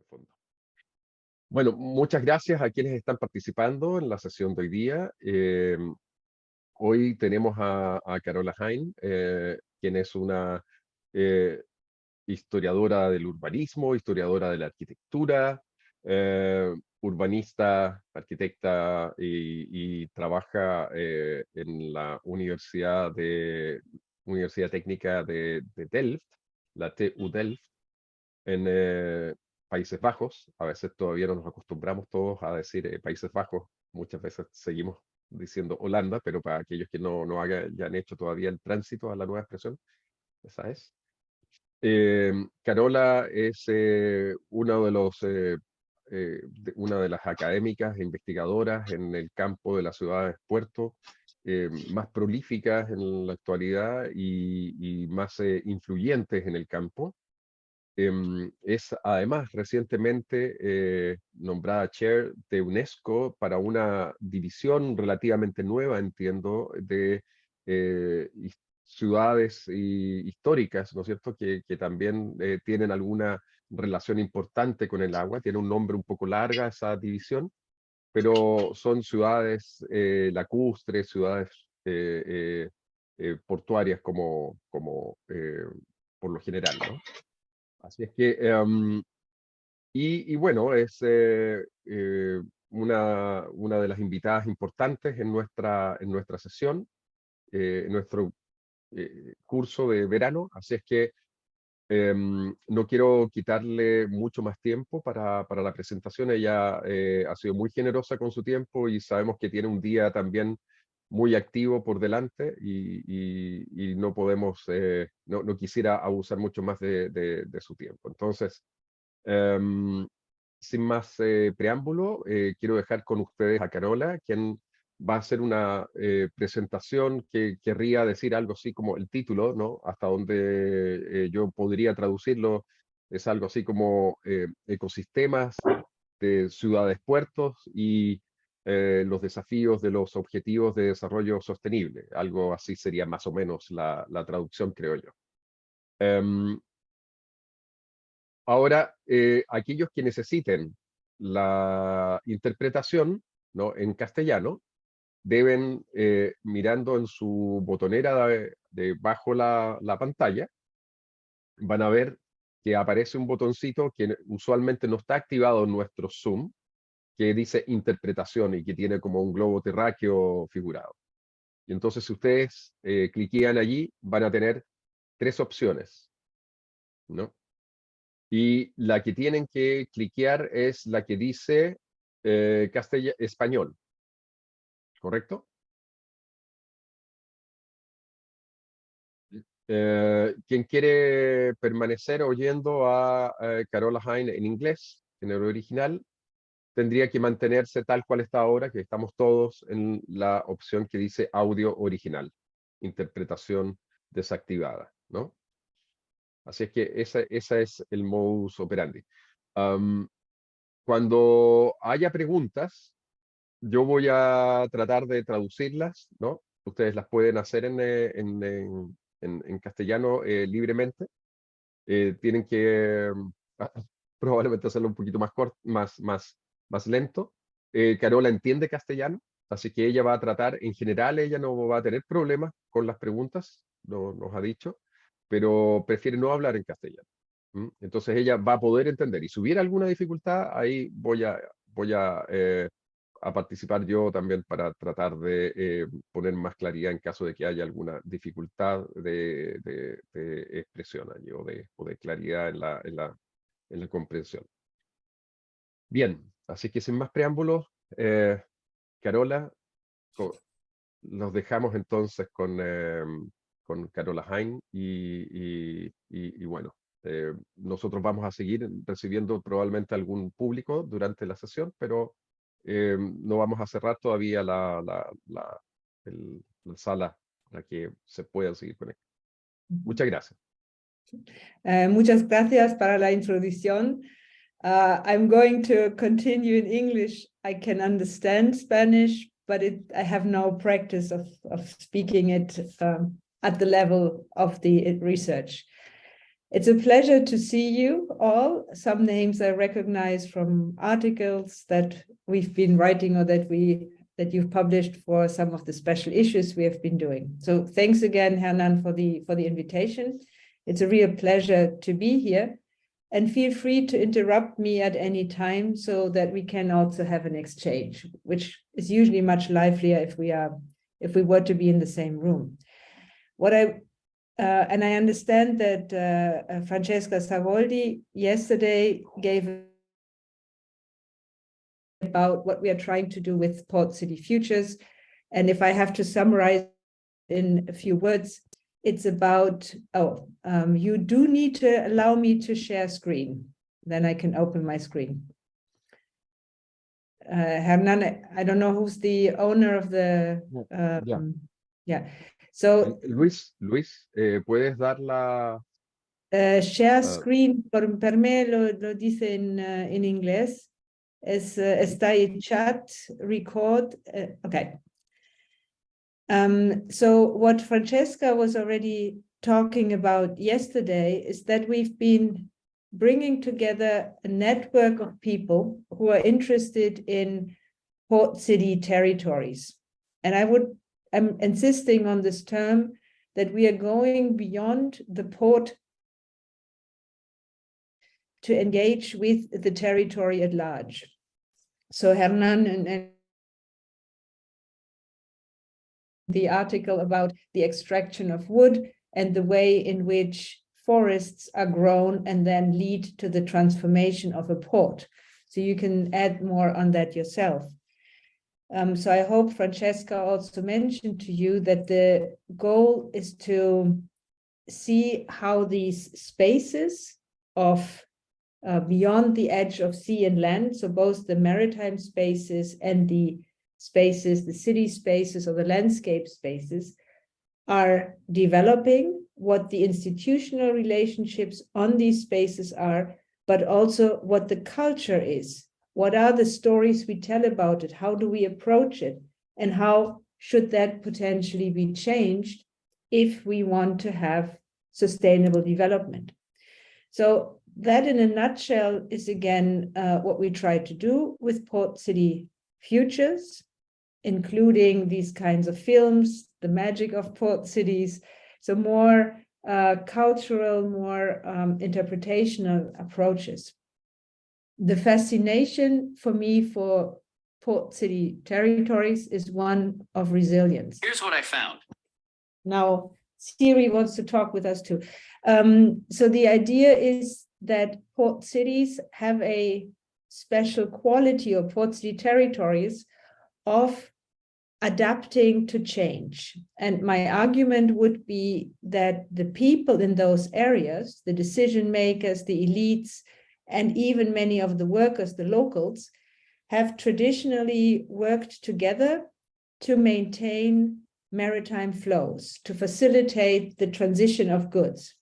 fondo. Bueno, muchas gracias a quienes están participando en la sesión de hoy día. Hoy tenemos a Carola Hein, quien es una historiadora del urbanismo, historiadora de la arquitectura, urbanista, arquitecta y trabaja en la Universidad Técnica de Delft, la TU Delft, en Países Bajos. A veces todavía no nos acostumbramos todos a decir Países Bajos, muchas veces seguimos diciendo Holanda, pero para aquellos que no hayan hecho todavía el tránsito a la nueva expresión, esa es. Carola es una de las académicas e investigadoras en el campo de las Ciudades Puerto, más prolíficas en la actualidad y más influyentes en el campo. Es además recientemente nombrada Chair de UNESCO para una división relativamente nueva, entiendo, de ciudades históricas, ¿no es cierto?, que también tienen alguna relación importante con el agua. Tiene un nombre un poco larga esa división, pero son ciudades lacustres, ciudades portuarias por lo general, ¿no? Así es que, y bueno, es una de las invitadas importantes en nuestra sesión, en nuestro curso de verano. Así es que no quiero quitarle mucho más tiempo para la presentación. Ella ha sido muy generosa con su tiempo y sabemos que tiene un día también muy activo por delante y no podemos, no quisiera abusar mucho más de su tiempo. Entonces, sin más preámbulo, quiero dejar con ustedes a Carola, quien va a hacer una presentación que querría decir algo así como el título, ¿no? Hasta donde yo podría traducirlo, es algo así como ecosistemas de ciudades puertos y los desafíos de los objetivos de desarrollo sostenible. Algo así sería más o menos la traducción, creo yo. Ahora, aquellos que necesiten la interpretación, ¿no?, en castellano, deben, mirando en su botonera bajo la pantalla, van a ver que aparece un botoncito que usualmente no está activado en nuestro Zoom, que dice interpretación y que tiene como un globo terráqueo figurado. Y entonces, si ustedes cliquean allí, van a tener tres opciones, ¿no? Y la que tienen que cliquear es la que dice español, ¿correcto? Quien quiere permanecer oyendo a Carola Hein en inglés, en el original, tendría que mantenerse tal cual está ahora, que estamos todos en la opción que dice audio original, interpretación desactivada, ¿no? Así es que esa es el modus operandi. Cuando haya preguntas, yo voy a tratar de traducirlas, ¿no? Ustedes las pueden hacer en castellano libremente. Tienen que probablemente hacerlo un poquito más corto, más lento. Carola entiende castellano, así que ella va a tratar, en general ella no va a tener problemas con las preguntas, nos ha dicho, pero prefiere no hablar en castellano. Entonces ella va a poder entender, y si hubiera alguna dificultad, ahí voy a participar yo también para tratar de poner más claridad en caso de que haya alguna dificultad de expresión allí, o de claridad en la comprensión. Bien, así que sin más preámbulos, Carola, nos dejamos entonces con Carola Hein y bueno, nosotros vamos a seguir recibiendo probablemente algún público durante la sesión, pero no vamos a cerrar todavía la sala para que se puedan seguir conectando. Muchas gracias. Muchas gracias para la introducción. I'm going to continue in English. I can understand Spanish, but I have no practice of speaking it at the level of the research. It's a pleasure to see you all. Some names I recognize from articles that we've been writing or that you've published for some of the special issues we have been doing. So thanks again, Hernan, for the invitation. It's a real pleasure to be here. And feel free to interrupt me at any time so that we can also have an exchange, which is usually much livelier if we were to be in the same room. And I understand that Francesca Savoldi yesterday gave about what we are trying to do with Port City Futures. And if I have to summarize in a few words, it's about, you do need to allow me to share screen. Then I can open my screen. Hernan, I don't know who's the owner of the... yeah. So, Luis, ¿puedes dar la... share screen, per me lo dice en inglés. Está en chat, record. Okay. So what Francesca was already talking about yesterday is that we've been bringing together a network of people who are interested in port city territories. And I'm insisting on this term that we are going beyond the port to engage with the territory at large. So Hernan and the article about the extraction of wood and the way in which forests are grown and then lead to the transformation of a port. So you can add more on that yourself. So I hope Francesca also mentioned to you that the goal is to see how these spaces of beyond the edge of sea and land, so both the maritime spaces and the spaces, the city spaces or the landscape spaces, are developing, what the institutional relationships on these spaces are, but also what the culture is. What are the stories we tell about it? How do we approach it? And how should that potentially be changed if we want to have sustainable development? So that in a nutshell is again what we try to do with Port City Futures, including these kinds of films, the magic of port cities, so more cultural, more interpretational approaches. The fascination for me for port city territories is one of resilience. Here's what I found. Now, Siri wants to talk with us too. So the idea is that port cities have a special quality, or port city territories, of adapting to change. And my argument would be that the people in those areas, the decision makers, the elites, and even many of the workers, the locals, have traditionally worked together to maintain maritime flows, to facilitate the transition of goods.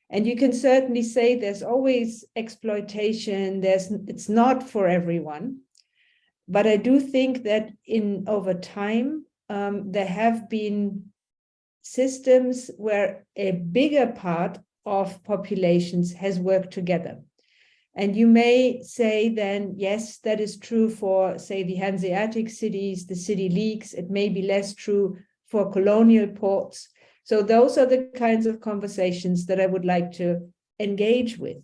And you can certainly say there's always exploitation, it's not for everyone. But I do think that over time, there have been systems where a bigger part of populations has worked together. And you may say then, yes, that is true for, say, the Hanseatic cities, the city leagues. It may be less true for colonial ports. So those are the kinds of conversations that I would like to engage with.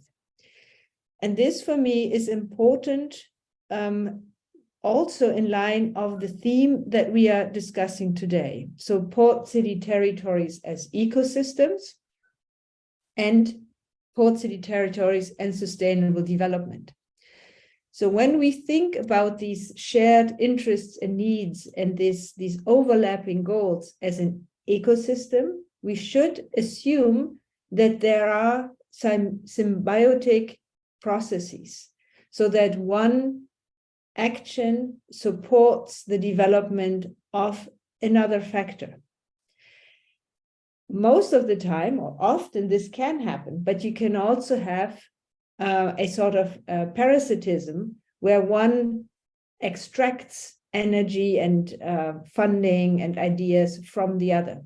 And this for me is important, also in line of the theme that we are discussing today. So port city territories as ecosystems, and port city territories and sustainable development. So when we think about these shared interests and needs and these overlapping goals as an ecosystem, we should assume that there are some symbiotic processes, so that one action supports the development of another factor. Most of the time, or often, this can happen, but you can also have a sort of parasitism where one extracts energy and funding and ideas from the other.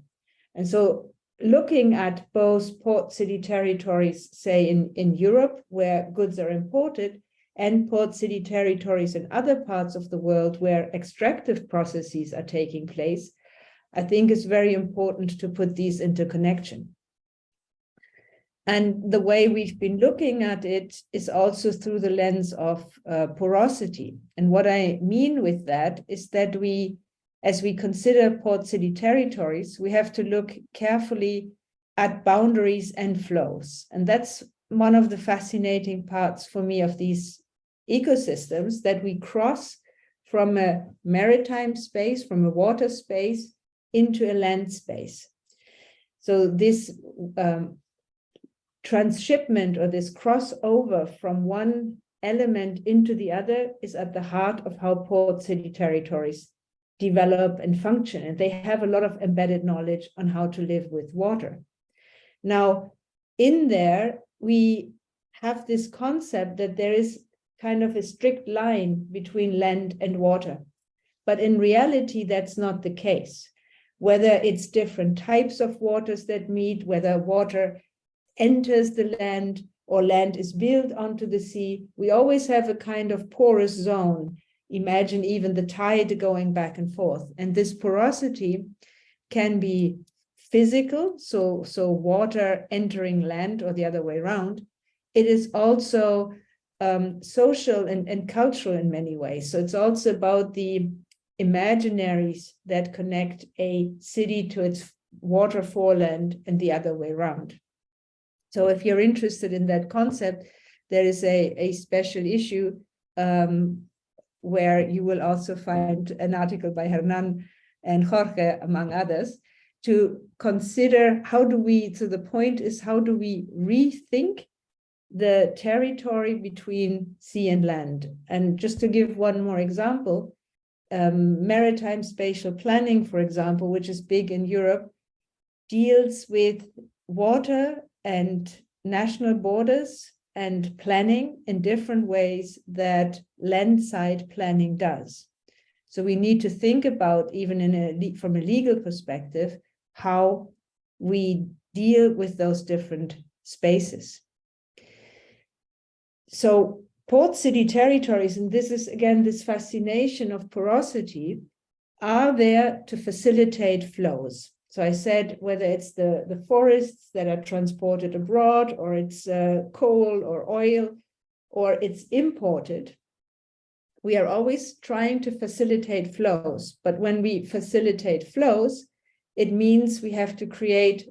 And so looking at both port city territories, say in Europe, where goods are imported, and port city territories in other parts of the world where extractive processes are taking place, I think it's very important to put these into connection. And the way we've been looking at it is also through the lens of porosity. And what I mean with that is that we, as we consider port city territories, we have to look carefully at boundaries and flows. And that's one of the fascinating parts for me of these ecosystems, that we cross from a maritime space, from a water space, into a land space. So this transshipment, or this crossover from one element into the other, is at the heart of how port city territories develop and function. And they have a lot of embedded knowledge on how to live with water. Now, in there, we have this concept that there is kind of a strict line between land and water. But in reality, that's not the case. Whether it's different types of waters that meet, whether water enters the land or land is built onto the sea, we always have a kind of porous zone. Imagine even the tide going back and forth. And this porosity can be physical, so water entering land or the other way around. It is also social and cultural in many ways. So it's also about the imaginaries that connect a city to its water foreland and the other way around. So if you're interested in that concept, there is a special issue where you will also find an article by Hernan and Jorge, among others, to consider how do we, so the point is, how do we rethink the territory between sea and land? And just to give one more example, maritime spatial planning, for example, which is big in Europe, deals with water and national borders and planning in different ways that landside planning does. So we need to think about, even from a legal perspective, how we deal with those different spaces. So port city territories, and this is again this fascination of porosity, are there to facilitate flows. So I said, whether it's the forests that are transported abroad, or it's coal or oil, or it's imported, we are always trying to facilitate flows. But when we facilitate flows, it means we have to create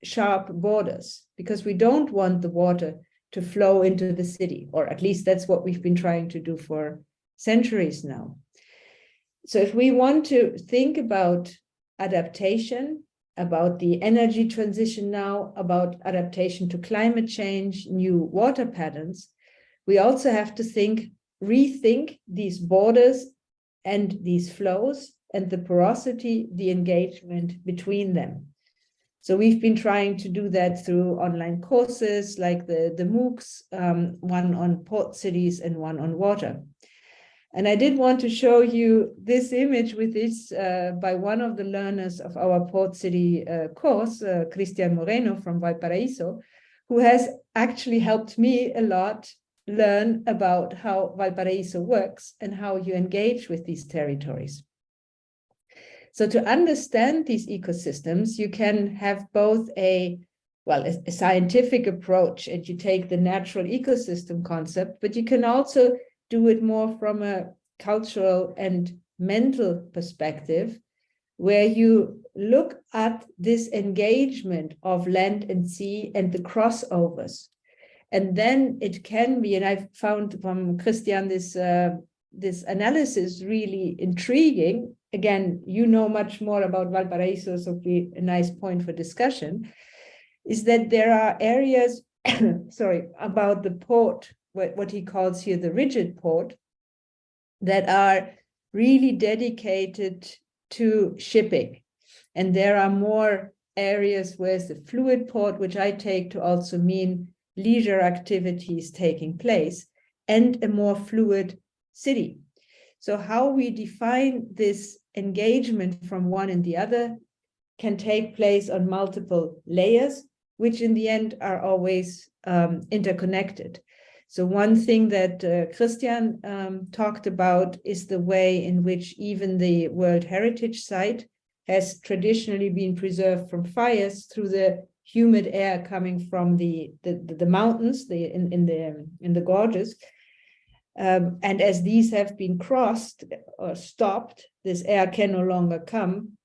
sharp borders, because we don't want the water to flow into the city, or at least that's what we've been trying to do for centuries now. So if we want to think about adaptation, about the energy transition now, about adaptation to climate change, new water patterns, we also have to rethink these borders and these flows and the porosity, the engagement between them. So we've been trying to do that through online courses like the MOOCs, one on port cities and one on water. And I did want to show you this image with this by one of the learners of our port city course, Cristian Moreno from Valparaíso, who has actually helped me a lot learn about how Valparaíso works and how you engage with these territories. So to understand these ecosystems, you can have both a scientific approach, and you take the natural ecosystem concept, but you can also do it more from a cultural and mental perspective, where you look at this engagement of land and sea and the crossovers. And then it can be, and I've found from Christian this analysis really intriguing. Again, you know much more about Valparaíso, so it'll be a nice point for discussion, is that there are areas, about the port, what he calls here the rigid port, that are really dedicated to shipping. And there are more areas where it's the fluid port, which I take to also mean leisure activities taking place, and a more fluid city. So how we define this engagement from one and the other can take place on multiple layers, which in the end are always interconnected. So one thing that Christian talked about is the way in which even the World Heritage Site has traditionally been preserved from fires through the humid air coming from the mountains, in the gorges. And as these have been crossed or stopped, this air can no longer come,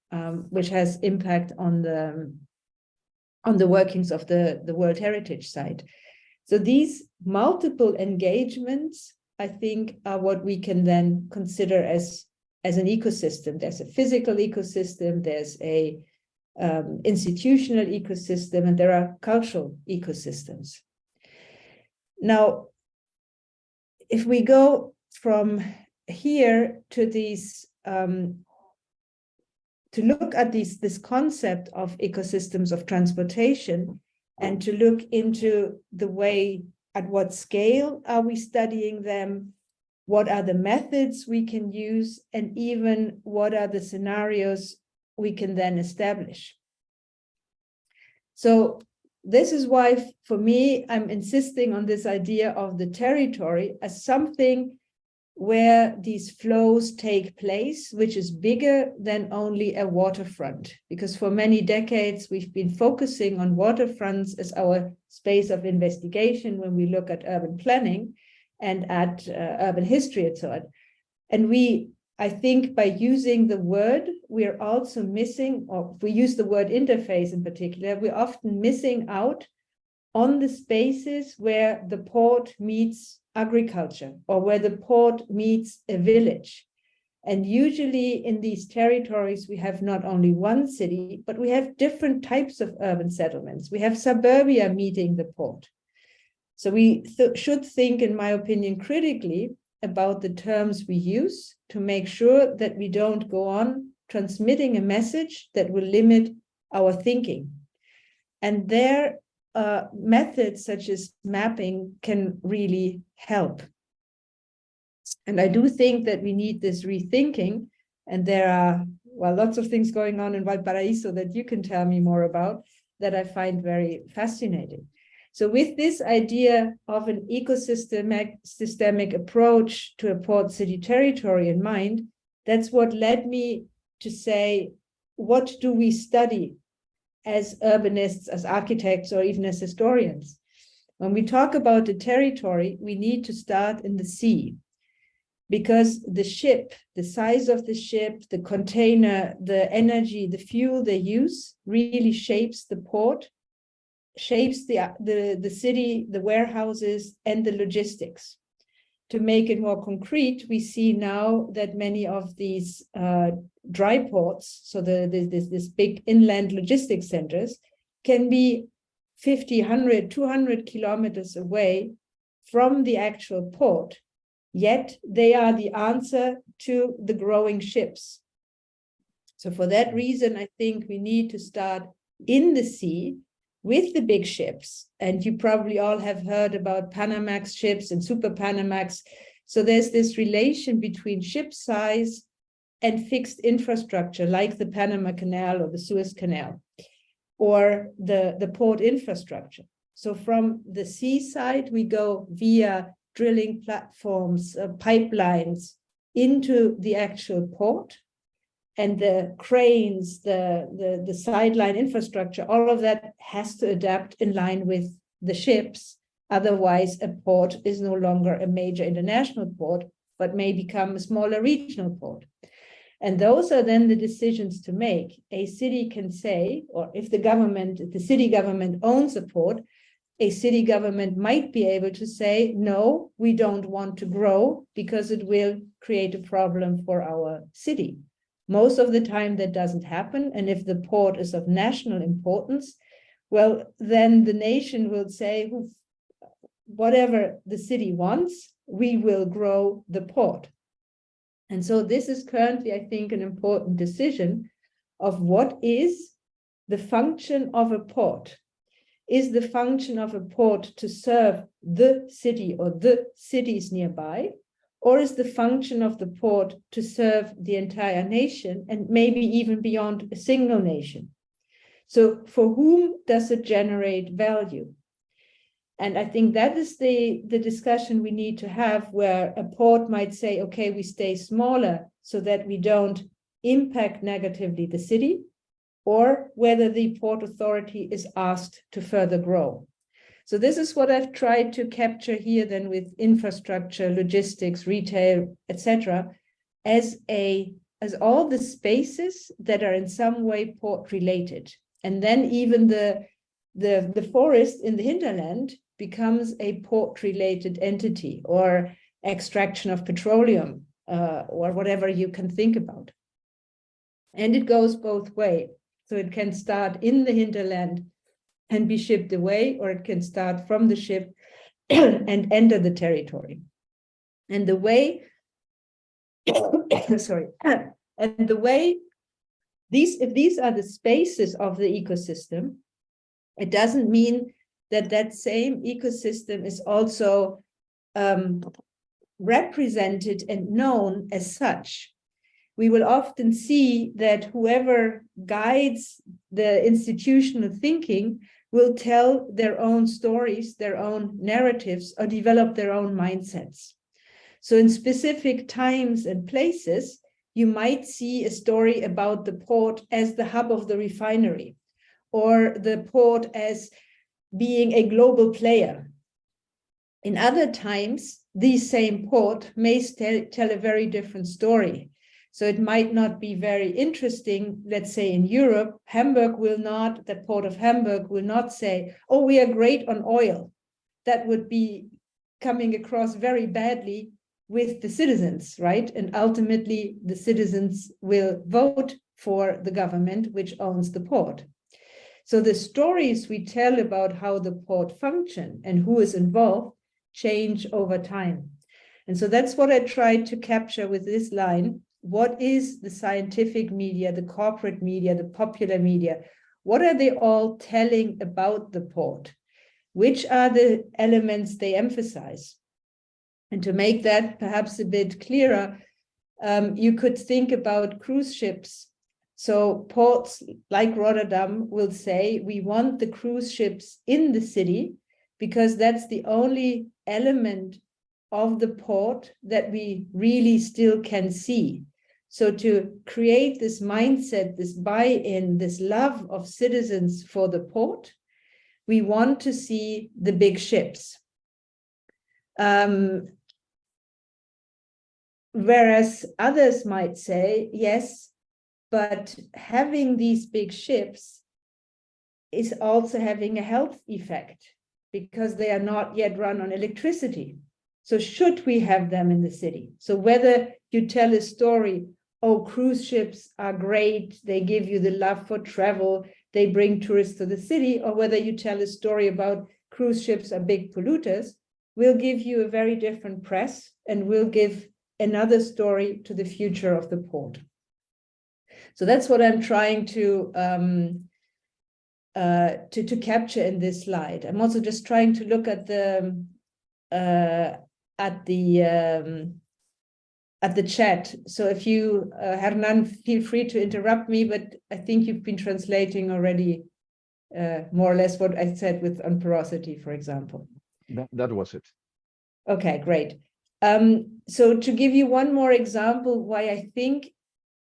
which has impact on the workings of the World Heritage Site. So these multiple engagements, I think, are what we can then consider as an ecosystem. There's a physical ecosystem, there's a institutional ecosystem, and there are cultural ecosystems. Now, if we go from here to these, to look at this concept of ecosystems of transportation, and to look into the way, at what scale are we studying them, what are the methods we can use, and even what are the scenarios we can then establish. So this is why, for me, I'm insisting on this idea of the territory as something where these flows take place, which is bigger than only a waterfront. Because for many decades, we've been focusing on waterfronts as our space of investigation when we look at urban planning and at urban history and so on. And I think by using the word, we're also missing, or if we use the word interface in particular, we're often missing out on the spaces where the port meets agriculture, or where the port meets a village. And usually in these territories, we have not only one city, but we have different types of urban settlements. We have suburbia meeting the port. So we should think, in my opinion, critically about the terms we use to make sure that we don't go on transmitting a message that will limit our thinking. And there, methods such as mapping can really help. And I do think that we need this rethinking, and there are, well, lots of things going on in Valparaíso that you can tell me more about that I find very fascinating. So with this idea of an ecosystemic approach to a port city territory in mind, that's what led me to say, what do we study as urbanists, as architects, or even as historians? When we talk about the territory, we need to start in the sea, because the ship, the size of the ship, the container, the energy, the fuel they use really shapes the port, shapes the city, the warehouses, and the logistics. To make it more concrete, we see now that many of these dry ports, so this big inland logistics centers, can be 50, 100, 200 kilometers away from the actual port, yet they are the answer to the growing ships. So for that reason, I think we need to start in the sea with the big ships. And you probably all have heard about Panamax ships and Super Panamax. So there's this relation between ship size and fixed infrastructure, like the Panama Canal or the Suez Canal, or the port infrastructure. So from the seaside, we go via drilling platforms, pipelines into the actual port, and the cranes, the sideline infrastructure, all of that has to adapt in line with the ships. Otherwise, a port is no longer a major international port, but may become a smaller regional port. And those are then the decisions to make. A city can say, or if the city government owns a port, a city government might be able to say, no, we don't want to grow because it will create a problem for our city. Most of the time that doesn't happen. And if the port is of national importance, well, then the nation will say, whatever the city wants, we will grow the port. And so this is currently, I think, an important decision of what is the function of a port. Is the function of a port to serve the city or the cities nearby? Or is the function of the port to serve the entire nation and maybe even beyond a single nation? So for whom does it generate value? And I think that is the discussion we need to have, where a port might say, okay, we stay smaller so that we don't impact negatively the city, or whether the Port Authority is asked to further grow. So this is what I've tried to capture here then with infrastructure, logistics, retail, etc., as all the spaces that are in some way port related. And then even the forest in the hinterland becomes a port related entity, or extraction of petroleum, or whatever you can think about. And it goes both ways. So it can start in the hinterland and be shipped away, or it can start from the ship and enter the territory. And the way, sorry, and the way if these are the spaces of the ecosystem, it doesn't mean that that same ecosystem is also represented and known as such. We will often see that whoever guides the institutional thinking will tell their own stories, their own narratives, or develop their own mindsets. So in specific times and places, you might see a story about the port as the hub of the refinery, or the port as being a global player. In other times, the same port may tell a very different story. So it might not be very interesting. Let's say in Europe, the port of Hamburg will not say, oh, we are great on oil. That would be coming across very badly with the citizens, right? And ultimately, the citizens will vote for the government which owns the port. So the stories we tell about how the port functions and who is involved change over time. And so that's what I tried to capture with this line. What is the scientific media, the corporate media, the popular media? What are they all telling about the port? Which are the elements they emphasize? And to make that perhaps a bit clearer, you could think about cruise ships. So ports like Rotterdam will say, we want the cruise ships in the city because that's the only element of the port that we really still can see. So to create this mindset, this buy-in, this love of citizens for the port, we want to see the big ships. Whereas others might say, yes, but having these big ships is also having a health effect because they are not yet run on electricity. So should we have them in the city? So whether you tell a story, oh, cruise ships are great, they give you the love for travel, they bring tourists to the city, or whether you tell a story about cruise ships are big polluters, will give you a very different press and will give another story to the future of the port. So that's what I'm trying to capture in this slide. I'm also just trying to look at the chat. So if you, Hernan, feel free to interrupt me, but I think you've been translating already more or less what I said with on porosity, for example. That was it. Okay, great. So to give you one more example why I think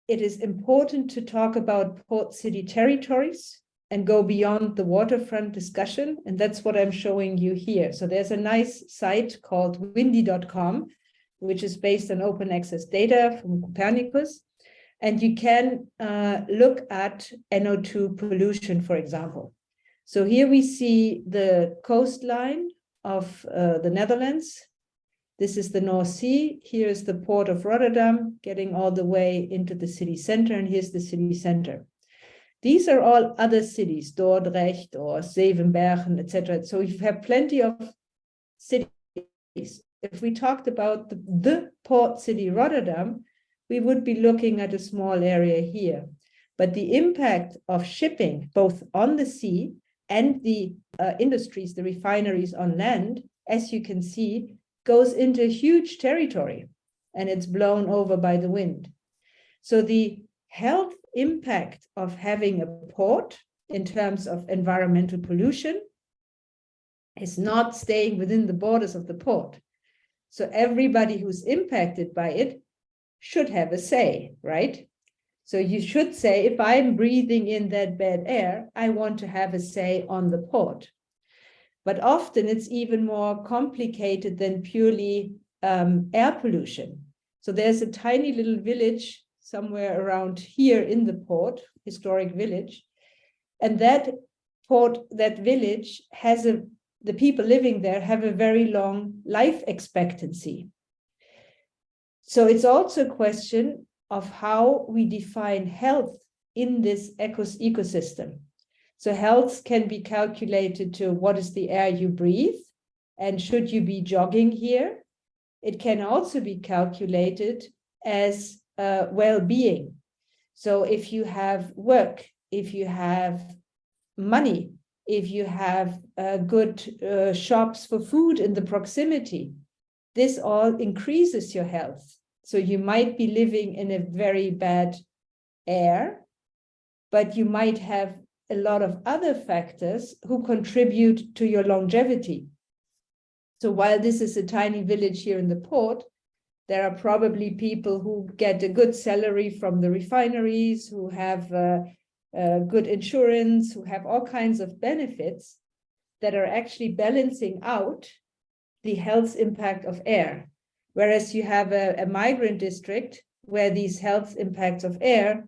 it is important to talk about port city territories and go beyond the waterfront discussion, and that's what I'm showing you here. So there's a nice site called windy.com, which is based on open access data from Copernicus, and you can look at NO2 pollution, for example. So here we see the coastline of the Netherlands. This is the North Sea. Here is the port of Rotterdam, getting all the way into the city center, and here's the city center. These are all other cities, Dordrecht or Zevenbergen, etc. So you have plenty of cities. If we talked about the port city Rotterdam, we would be looking at a small area here. But the impact of shipping, both on the sea and the industries, the refineries on land, as you can see, goes into a huge territory, and it's blown over by the wind. So the health impact of having a port in terms of environmental pollution is not staying within the borders of the port. So everybody who's impacted by it should have a say, right? So you should say, if I'm breathing in that bad air, I want to have a say on the port. But often it's even more complicated than purely air pollution. So there's a tiny little village somewhere around here in the port, historic village, and that port, that village has the people living there have a very long life expectancy. So it's also a question of how we define health in this ecosystem. So health can be calculated to what is the air you breathe, and should you be jogging here? It can also be calculated as well-being. So if you have work, if you have money, if you have good shops for food in the proximity, this all increases your health. So you might be living in a very bad air, but you might have a lot of other factors who contribute to your longevity. So while this is a tiny village here in the port, there are probably people who get a good salary from the refineries, who have good insurance, who have all kinds of benefits that are actually balancing out the health impact of air. Whereas you have a migrant district where these health impacts of air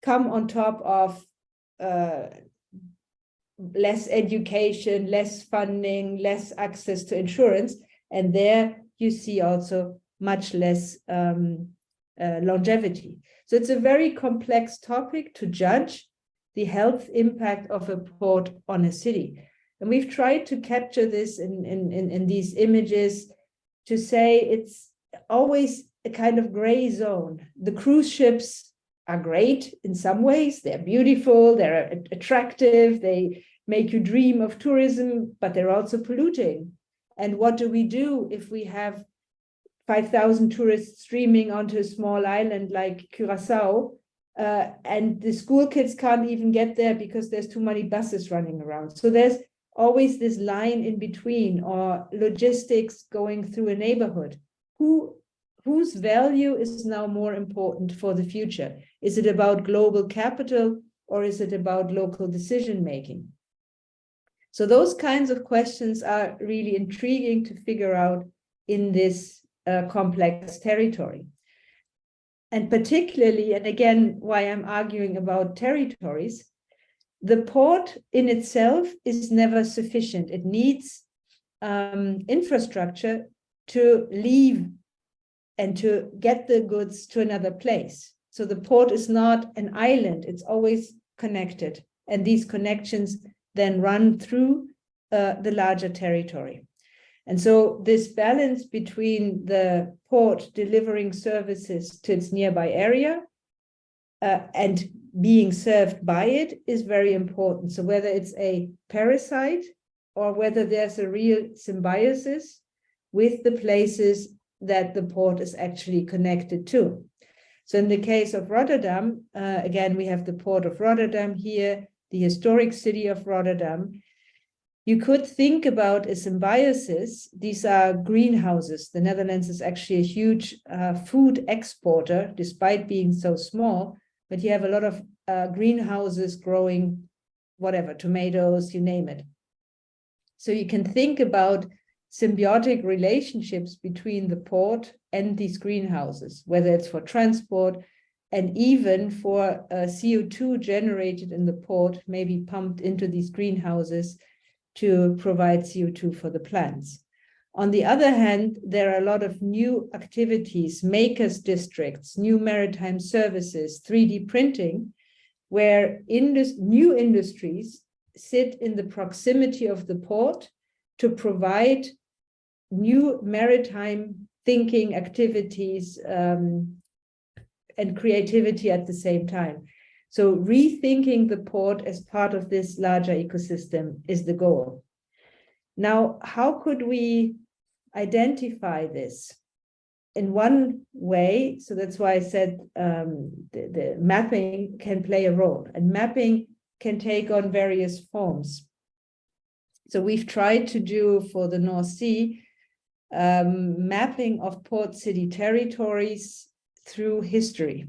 come on top of less education, less funding, less access to insurance. And there you see also much less longevity. So it's a very complex topic to judge the health impact of a port on a city. And we've tried to capture this in these images to say it's always a kind of gray zone. The cruise ships are great in some ways. They're beautiful, they're attractive, they make you dream of tourism, but they're also polluting. And what do we do if we have 5,000 tourists streaming onto a small island like Curacao, and the school kids can't even get there because there's too many buses running around? So there's always this line in between, or logistics going through a neighborhood. Whose value is now more important for the future? Is it about global capital, or is it about local decision making? So those kinds of questions are really intriguing to figure out in this complex territory. And particularly, and again, why I'm arguing about territories, the port in itself is never sufficient. It needs infrastructure to leave and to get the goods to another place. So the port is not an island, it's always connected. And these connections then run through the larger territory. And so this balance between the port delivering services to its nearby area and being served by it is very important. So whether it's a parasite or whether there's a real symbiosis with the places that the port is actually connected to. So in the case of Rotterdam, again, we have the port of Rotterdam here, the historic city of Rotterdam. You could think about a symbiosis. These are greenhouses. The Netherlands is actually a huge food exporter, despite being so small, but you have a lot of greenhouses growing whatever, tomatoes, you name it. So you can think about symbiotic relationships between the port and these greenhouses, whether it's for transport and even for CO2 generated in the port, maybe pumped into these greenhouses to provide CO2 for the plants. On the other hand, there are a lot of new activities, makers districts, new maritime services, 3D printing, where new industries sit in the proximity of the port to provide new maritime thinking activities and creativity at the same time. So rethinking the port as part of this larger ecosystem is the goal. Now, how could we identify this? In one way, so that's why I said the mapping can play a role, and mapping can take on various forms. So we've tried to do for the North Sea mapping of port city territories through history.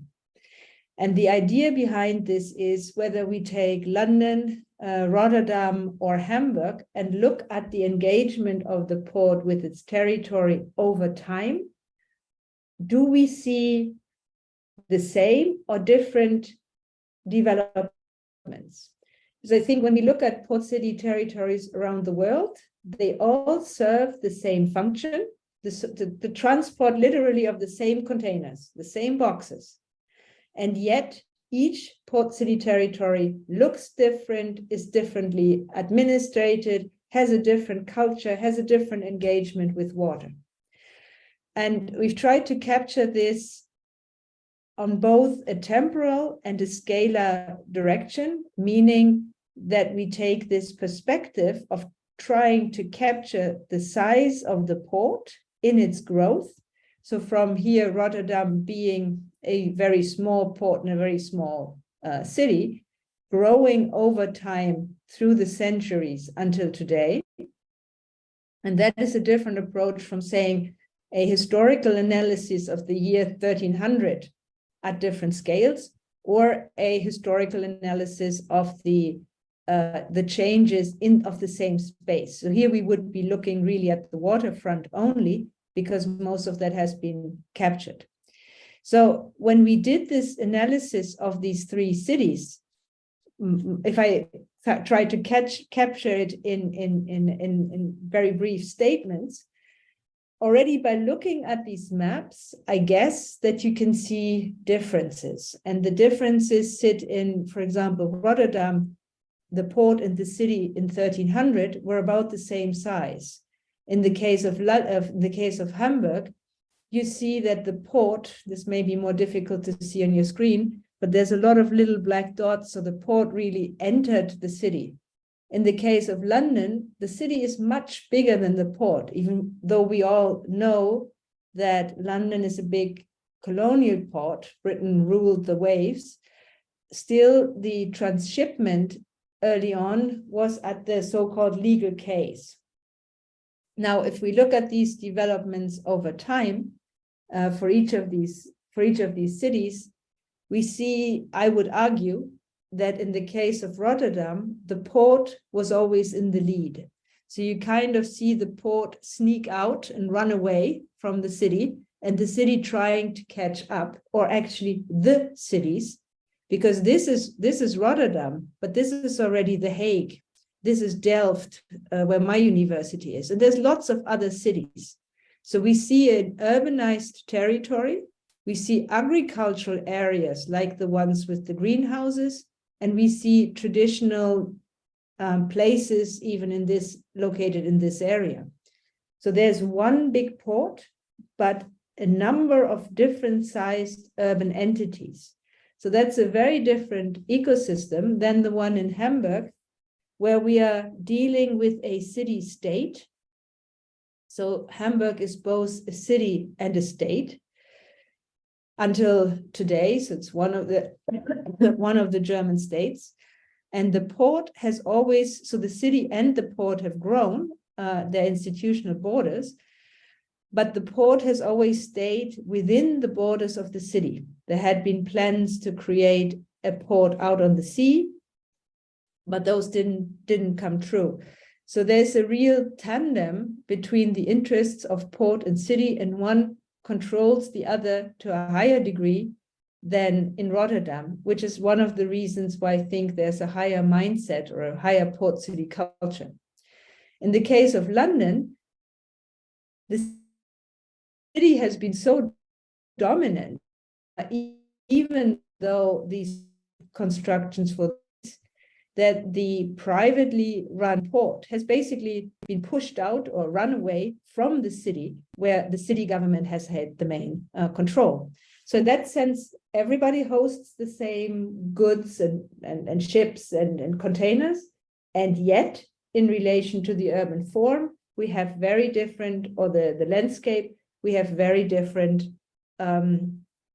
And the idea behind this is whether we take London, Rotterdam, or Hamburg and look at the engagement of the port with its territory over time, do we see the same or different developments? Because I think when we look at port city territories around the world, they all serve the same function, the transport literally of the same containers, the same boxes. And yet each port city territory looks different, is differently administrated, has a different culture, has a different engagement with water. And we've tried to capture this on both a temporal and a scalar direction, meaning that we take this perspective of trying to capture the size of the port in its growth. So from here, Rotterdam being a very small port in a very small city, growing over time through the centuries until today. And that is a different approach from saying a historical analysis of the year 1300 at different scales, or a historical analysis of the changes of the same space. So here we would be looking really at the waterfront only, because most of that has been captured. So when we did this analysis of these three cities, if I try to capture it in very brief statements, already by looking at these maps, I guess that you can see differences. And the differences sit in, for example, Rotterdam, the port and the city in 1300 were about the same size. In the case of Hamburg, you see that the port, this may be more difficult to see on your screen, but there's a lot of little black dots, so the port really entered the city. In the case of London, the city is much bigger than the port, even though we all know that London is a big colonial port. Britain ruled the waves. Still, the transshipment early on was at the so-called legal case. Now, if we look at these developments over time, for each of these cities, we see, I would argue, that in the case of Rotterdam, the port was always in the lead. So you kind of see the port sneak out and run away from the city, and the city trying to catch up, or actually the cities, because this is Rotterdam, but this is already The Hague. This is Delft, where my university is. And there's lots of other cities. So we see an urbanized territory. We see agricultural areas like the ones with the greenhouses. And we see traditional places even located in this area. So there's one big port, but a number of different sized urban entities. So that's a very different ecosystem than the one in Hamburg, where we are dealing with a city-state. So Hamburg is both a city and a state until today. So it's one of the German states. And the port has always, so the city and the port have grown their institutional borders, but the port has always stayed within the borders of the city. There had been plans to create a port out on the sea, but those didn't come true. So there's a real tandem between the interests of port and city, and one controls the other to a higher degree than in Rotterdam, which is one of the reasons why I think there's a higher mindset or a higher port city culture. In the case of London, the city has been so dominant, even though these constructions for that the privately run port has basically been pushed out or run away from the city, where the city government has had the main control. So in that sense, everybody hosts the same goods and ships and containers. And yet, in relation to the urban form, we have very different, or the landscape, we have very different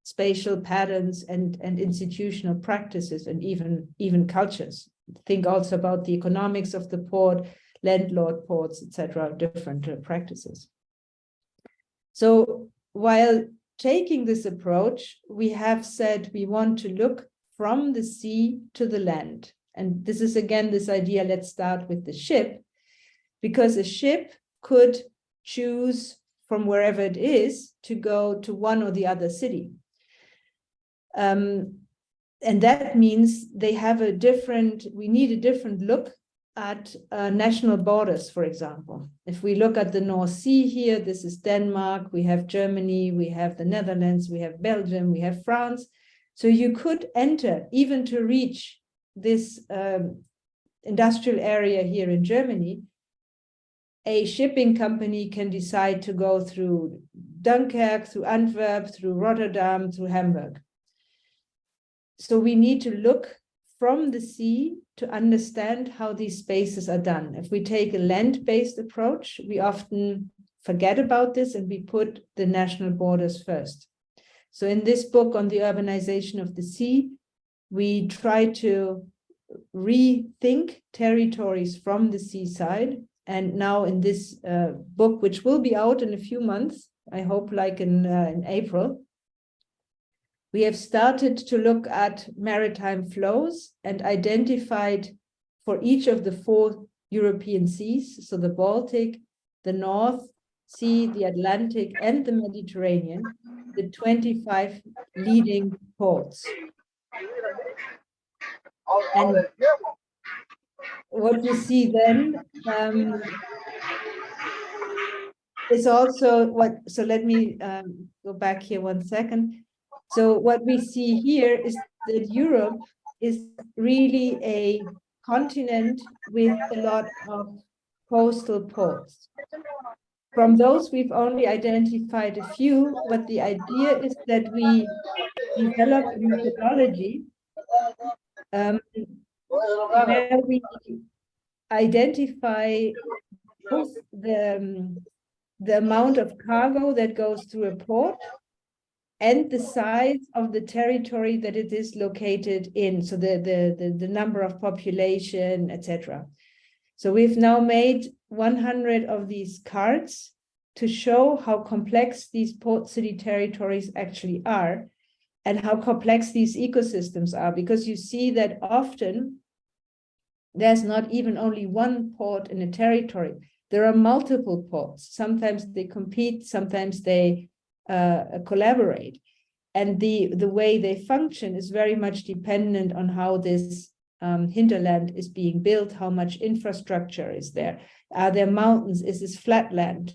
spatial patterns and institutional practices and even cultures. think also about the economics of the port, landlord ports, etc., different practices. So while taking this approach, we have said we want to look from the sea to the land. And this is again this idea, let's start with the ship, because a ship could choose from wherever it is to go to one or the other city. And that means they have we need a different look at national borders, for example. If we look at the North Sea here, this is Denmark, we have Germany, we have the Netherlands, we have Belgium, we have France. So you could enter, even to reach this industrial area here in Germany, a shipping company can decide to go through Dunkirk, through Antwerp, through Rotterdam, through Hamburg. So we need to look from the sea to understand how these spaces are done. If we take a land-based approach, we often forget about this and we put the national borders first. So in this book on the urbanization of the sea, we try to rethink territories from the seaside. And now in this book, which will be out in a few months, I hope like in April, we have started to look at maritime flows and identified for each of the 4 European seas, so the Baltic, the North Sea, the Atlantic, and the Mediterranean, the 25 leading ports. And what you see then is also so let me go back here one second. So what we see here is that Europe is really a continent with a lot of coastal ports. From those, we've only identified a few, but the idea is that we develop a methodology where we identify both the amount of cargo that goes through a port and the size of the territory that it is located in, so the number of population, etc. So we've now made 100 of these cards to show how complex these port city territories actually are and how complex these ecosystems are, because you see that often there's not even only one port in a territory. There are multiple ports. Sometimes they compete, sometimes they collaborate. And the way they function is very much dependent on how this hinterland is being built, how much infrastructure is there. Are there mountains? Is this flat land?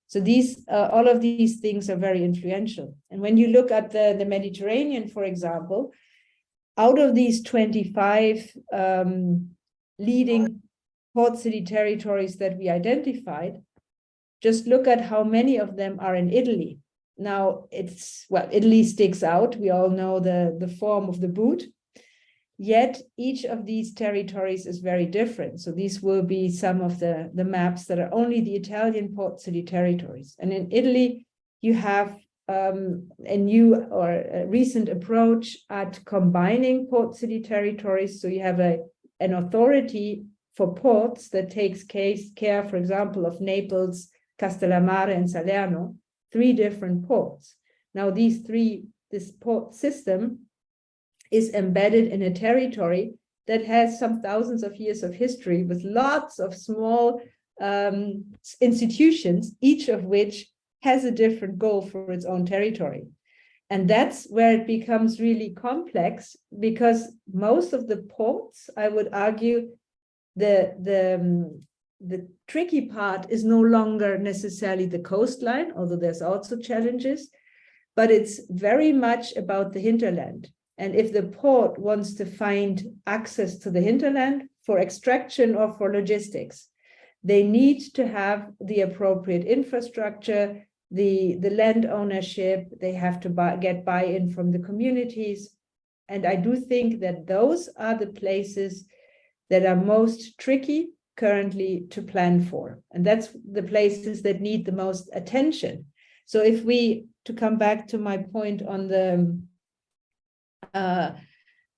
So these, all of these things are very influential. And when you look at the Mediterranean, for example, out of these 25 leading port city territories that we identified, just look at how many of them are in Italy. Now, Italy sticks out. We all know the form of the boot. Yet each of these territories is very different. So these will be some of the maps that are only the Italian port city territories. And in Italy, you have a new or a recent approach at combining port city territories. So you have an authority for ports that takes care, for example, of Naples, Castellammare, and Salerno, 3 different ports. Now this port system is embedded in a territory that has some thousands of years of history with lots of small institutions, each of which has a different goal for its own territory. And that's where it becomes really complex, because most of the ports, I would argue, the tricky part is no longer necessarily the coastline, although there's also challenges, but it's very much about the hinterland. And if the port wants to find access to the hinterland for extraction or for logistics, they need to have the appropriate infrastructure, the land ownership, they have to get buy-in from the communities. And I do think that those are the places that are most tricky currently to plan for. And that's the places that need the most attention. So to come back to my point on the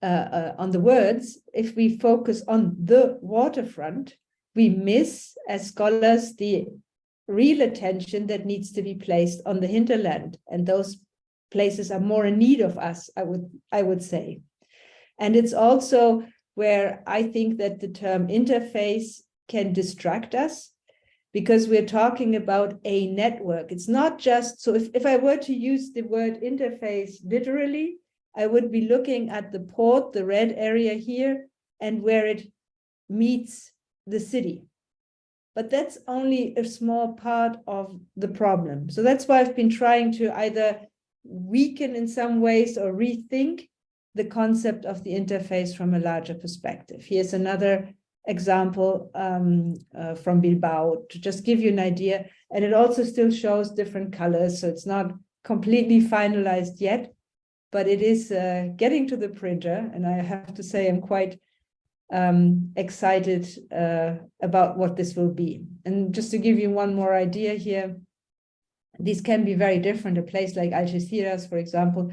on the words, if we focus on the waterfront, we miss, as scholars, the real attention that needs to be placed on the hinterland. And those places are more in need of us, I would say. And it's also where I think that the term interface can distract us, because we're talking about a network. It's not just, so if I were to use the word interface literally, I would be looking at the port, the red area here, and where it meets the city. But that's only a small part of the problem. So that's why I've been trying to either weaken in some ways or rethink the concept of the interface from a larger perspective. Here's another example from Bilbao to just give you an idea. And it also still shows different colors, so it's not completely finalized yet, but it is getting to the printer. And I have to say I'm quite excited about what this will be. And just to give you one more idea here, these can be very different. A place like Algeciras, for example,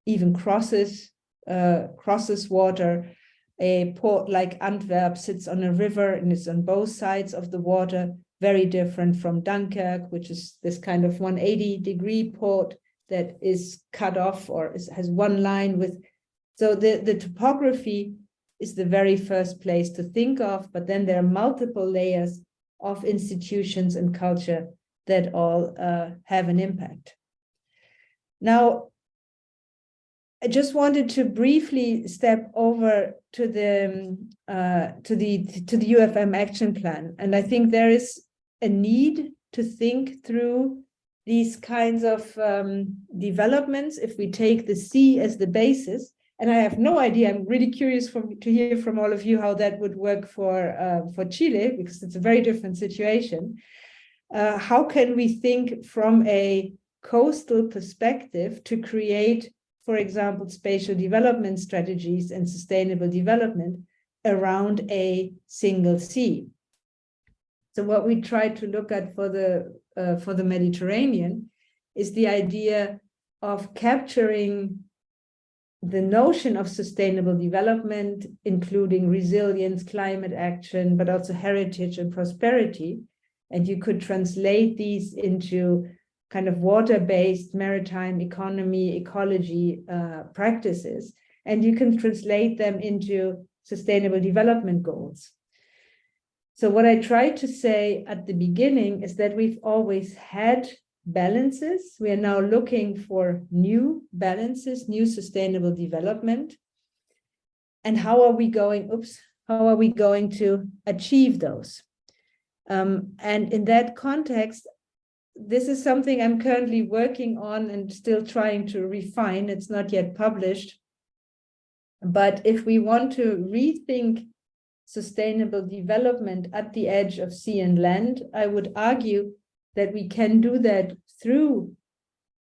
even crosses water. A port like Antwerp sits on a river and is on both sides of the water, very different from Dunkirk, which is this kind of 180-degree port that is cut off or has one line with. So the topography is the very first place to think of, but then there are multiple layers of institutions and culture that all have an impact. Now, I just wanted to briefly step over to the UFM action plan, and I think there is a need to think through these kinds of developments if we take the sea as the basis. And I have no idea. I'm really curious to hear from all of you how that would work for Chile, because it's a very different situation. How can we think from a coastal perspective to create, for example, spatial development strategies and sustainable development around a single sea? So what we try to look at for the Mediterranean is the idea of capturing the notion of sustainable development, including resilience, climate action, but also heritage and prosperity. And you could translate these into kind of water-based maritime economy, ecology practices, and you can translate them into sustainable development goals. So what I tried to say at the beginning is that we've always had balances. We are now looking for new balances, new sustainable development. And how are we going to achieve those? And in that context, this is something I'm currently working on and still trying to refine. It's not yet published. But if we want to rethink sustainable development at the edge of sea and land, I would argue that we can do that through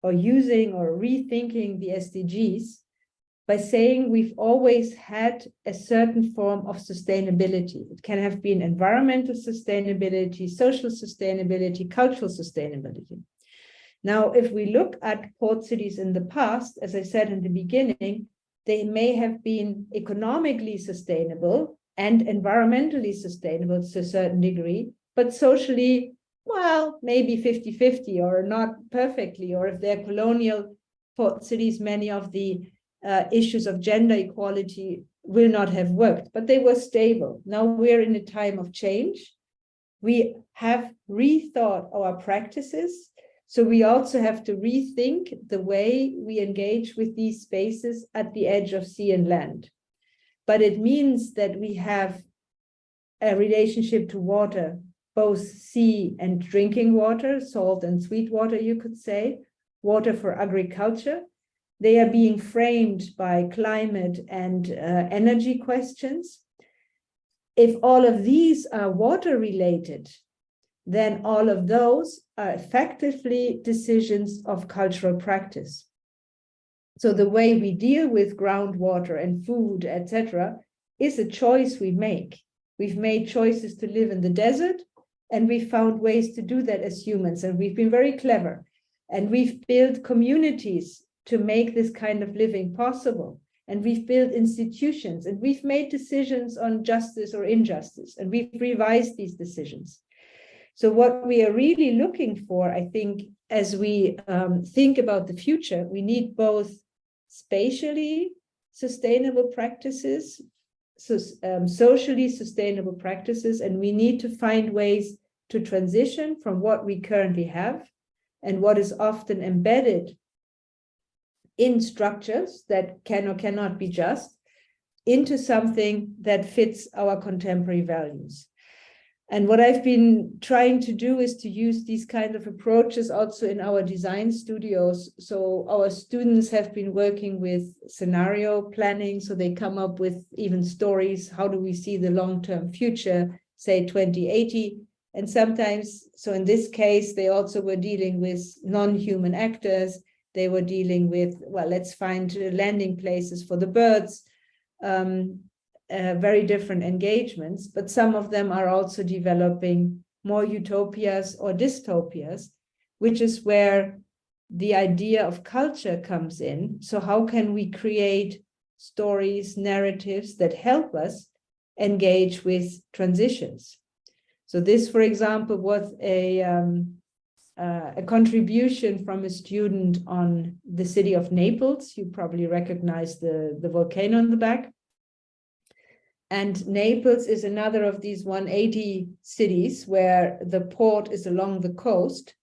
or using or rethinking the SDGs by saying we've always had a certain form of sustainability. It can have been environmental sustainability, social sustainability, cultural sustainability. Now, if we look at port cities in the past, as I said in the beginning, they may have been economically sustainable and environmentally sustainable to a certain degree, but socially, well, maybe 50-50 or not perfectly, or if they're colonial port cities, many of the issues of gender equality will not have worked, but they were stable. Now we're in a time of change. We have rethought our practices, so we also have to rethink the way we engage with these spaces at the edge of sea and land. But it means that we have a relationship to water, both sea and drinking water, salt and sweet water, you could say, water for agriculture. They are being framed by climate and energy questions. If all of these are water related, then all of those are effectively decisions of cultural practice. So the way we deal with groundwater and food, etc., is a choice we make. We've made choices to live in the desert, and we found ways to do that as humans, and we've been very clever. And we've built communities to make this kind of living possible. and we've built institutions, and we've made decisions on justice or injustice, and we've revised these decisions. So what we are really looking for, I think, as we think about the future, we need both spatially sustainable practices, so, socially sustainable practices, and we need to find ways to transition from what we currently have and what is often embedded in structures that can or cannot be just, into something that fits our contemporary values. And what I've been trying to do is to use these kind of approaches also in our design studios. So our students have been working with scenario planning, so they come up with even stories. How do we see the long-term future, say 2080? And sometimes, so in this case, they also were dealing with non-human actors. They were dealing with, well, let's find landing places for the birds. Very different engagements, but some of them are also developing more utopias or dystopias, which is where the idea of culture comes in. So how can we create stories, narratives that help us engage with transitions? So this, for example, was a contribution from a student on the city of Naples. You probably recognize the volcano in the back. And Naples is another of these 180 cities where the port is along the coast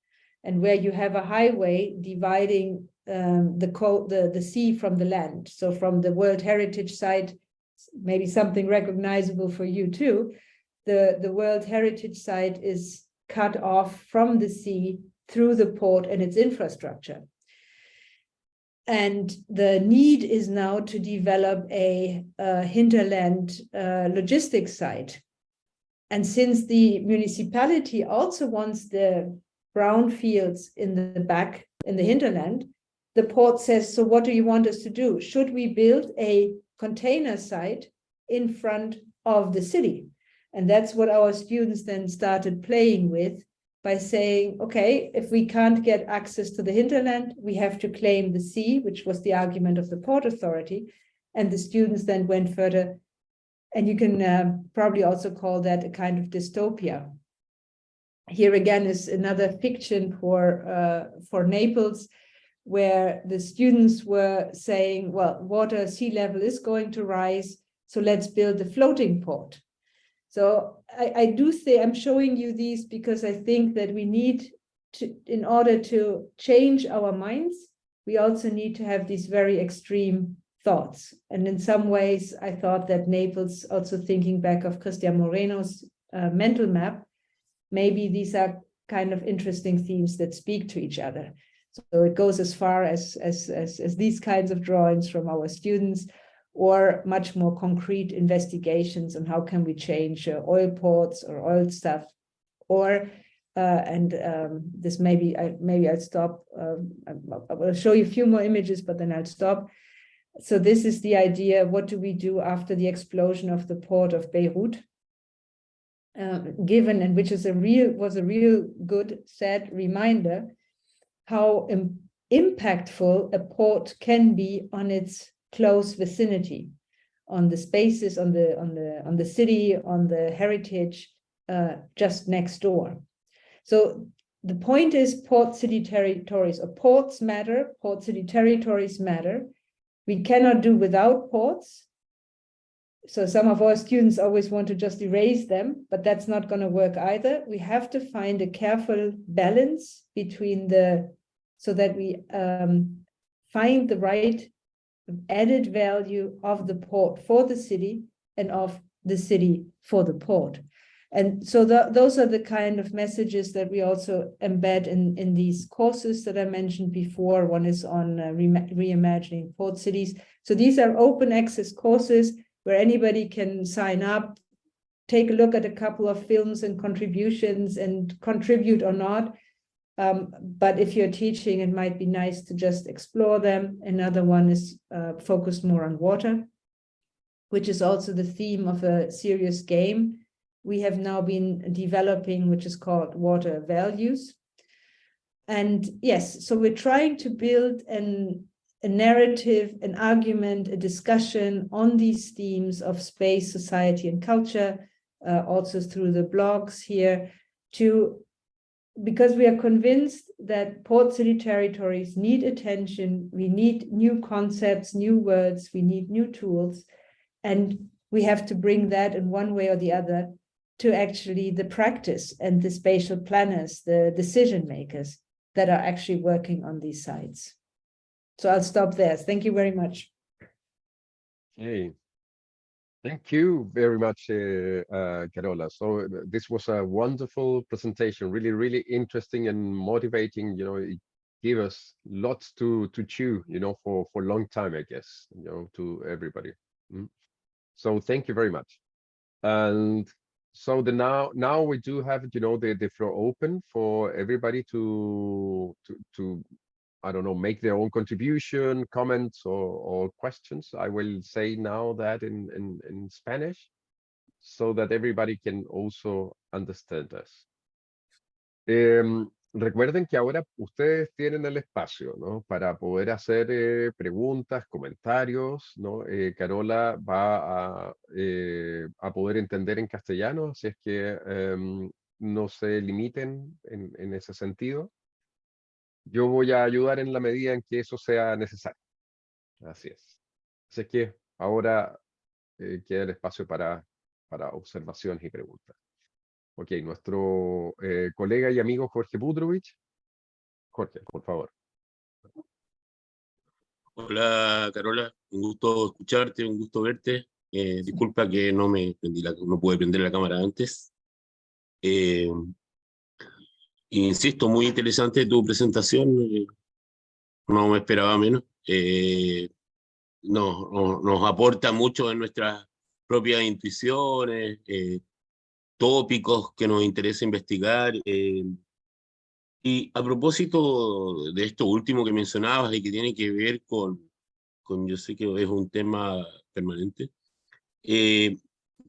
and where you have a highway dividing the sea from the land. So from the World Heritage Site, maybe something recognizable for you too, the World Heritage Site is cut off from the sea through the port and its infrastructure. And the need is now to develop a hinterland logistics site. And since the municipality also wants the brownfields in the back, in the hinterland, the port says, so what do you want us to do? Should we build a container site in front of the city? And that's what our students then started playing with, by saying, okay, if we can't get access to the hinterland, we have to claim the sea, which was the argument of the Port Authority. And the students then went further. And you can probably also call that a kind of dystopia. Here again is another fiction for Naples, where the students were saying, well, sea level is going to rise, so let's build a floating port. So I do say I'm showing you these because I think that we need to, in order to change our minds, we also need to have these very extreme thoughts. And in some ways, I thought that Naples, also thinking back of Cristian Moreno's mental map, maybe these are kind of interesting themes that speak to each other. So it goes as far as these kinds of drawings from our students, or much more concrete investigations on how can we change oil ports or oil stuff, or this maybe I'll stop. I will show you a few more images, but then I'll stop. So this is the idea: what do we do after the explosion of the port of Beirut? Given, and which is was a real good, sad reminder how impactful a port can be on its close vicinity, on the spaces, on the city, on the heritage just next door. So the point is, port city territories, or ports matter, port city territories matter. We cannot do without ports. So some of our students always want to just erase them, but that's not going to work either. We have to find a careful balance between so that we find the right added value of the port for the city and of the city for the port. And so those are the kind of messages that we also embed in these courses that I mentioned before. One is on reimagining port cities. So these are open access courses where anybody can sign up, take a look at a couple of films and contributions and contribute or not. But if you're teaching, it might be nice to just explore them. Another one is focused more on water, which is also the theme of a serious game we have now been developing, which is called Water Values. And yes, so we're trying to build a narrative, an argument, a discussion on these themes of space, society, and culture, also through the blogs here, because we are convinced that port city territories need attention, we need new concepts, new words, we need new tools, and we have to bring that in one way or the other to actually the practice and the spatial planners, the decision makers that are actually working on these sites. So I'll stop there. Thank you very much. Hey, thank you very much, Carola. So this was a wonderful presentation, really, really interesting and motivating. You know, it gave us lots to chew, you know, for a long time, I guess, you know, to everybody. So thank you very much. And so now we do have, you know, the floor open for everybody to I don't know, make their own contribution, comments, or questions. I will say now that in Spanish so that everybody can also understand us. Recuerden que ahora ustedes tienen el espacio, ¿no? Para poder hacer preguntas, comentarios, ¿no? Carola va a poder entender en castellano, así es que no se limiten en ese sentido. Yo voy a ayudar en la medida en que eso sea necesario. Así es. Así es que ahora queda el espacio para observaciones y preguntas. Ok, nuestro colega y amigo Jorge Budrovich. Jorge, por favor. Hola Carola, un gusto escucharte, un gusto verte. Disculpa que no pude prender la cámara antes. Insisto, muy interesante tu presentación, no me esperaba menos. Nos aporta mucho en nuestras propias intuiciones, tópicos que nos interesa investigar. Y a propósito de esto último que mencionabas y que tiene que ver con yo sé que es un tema permanente,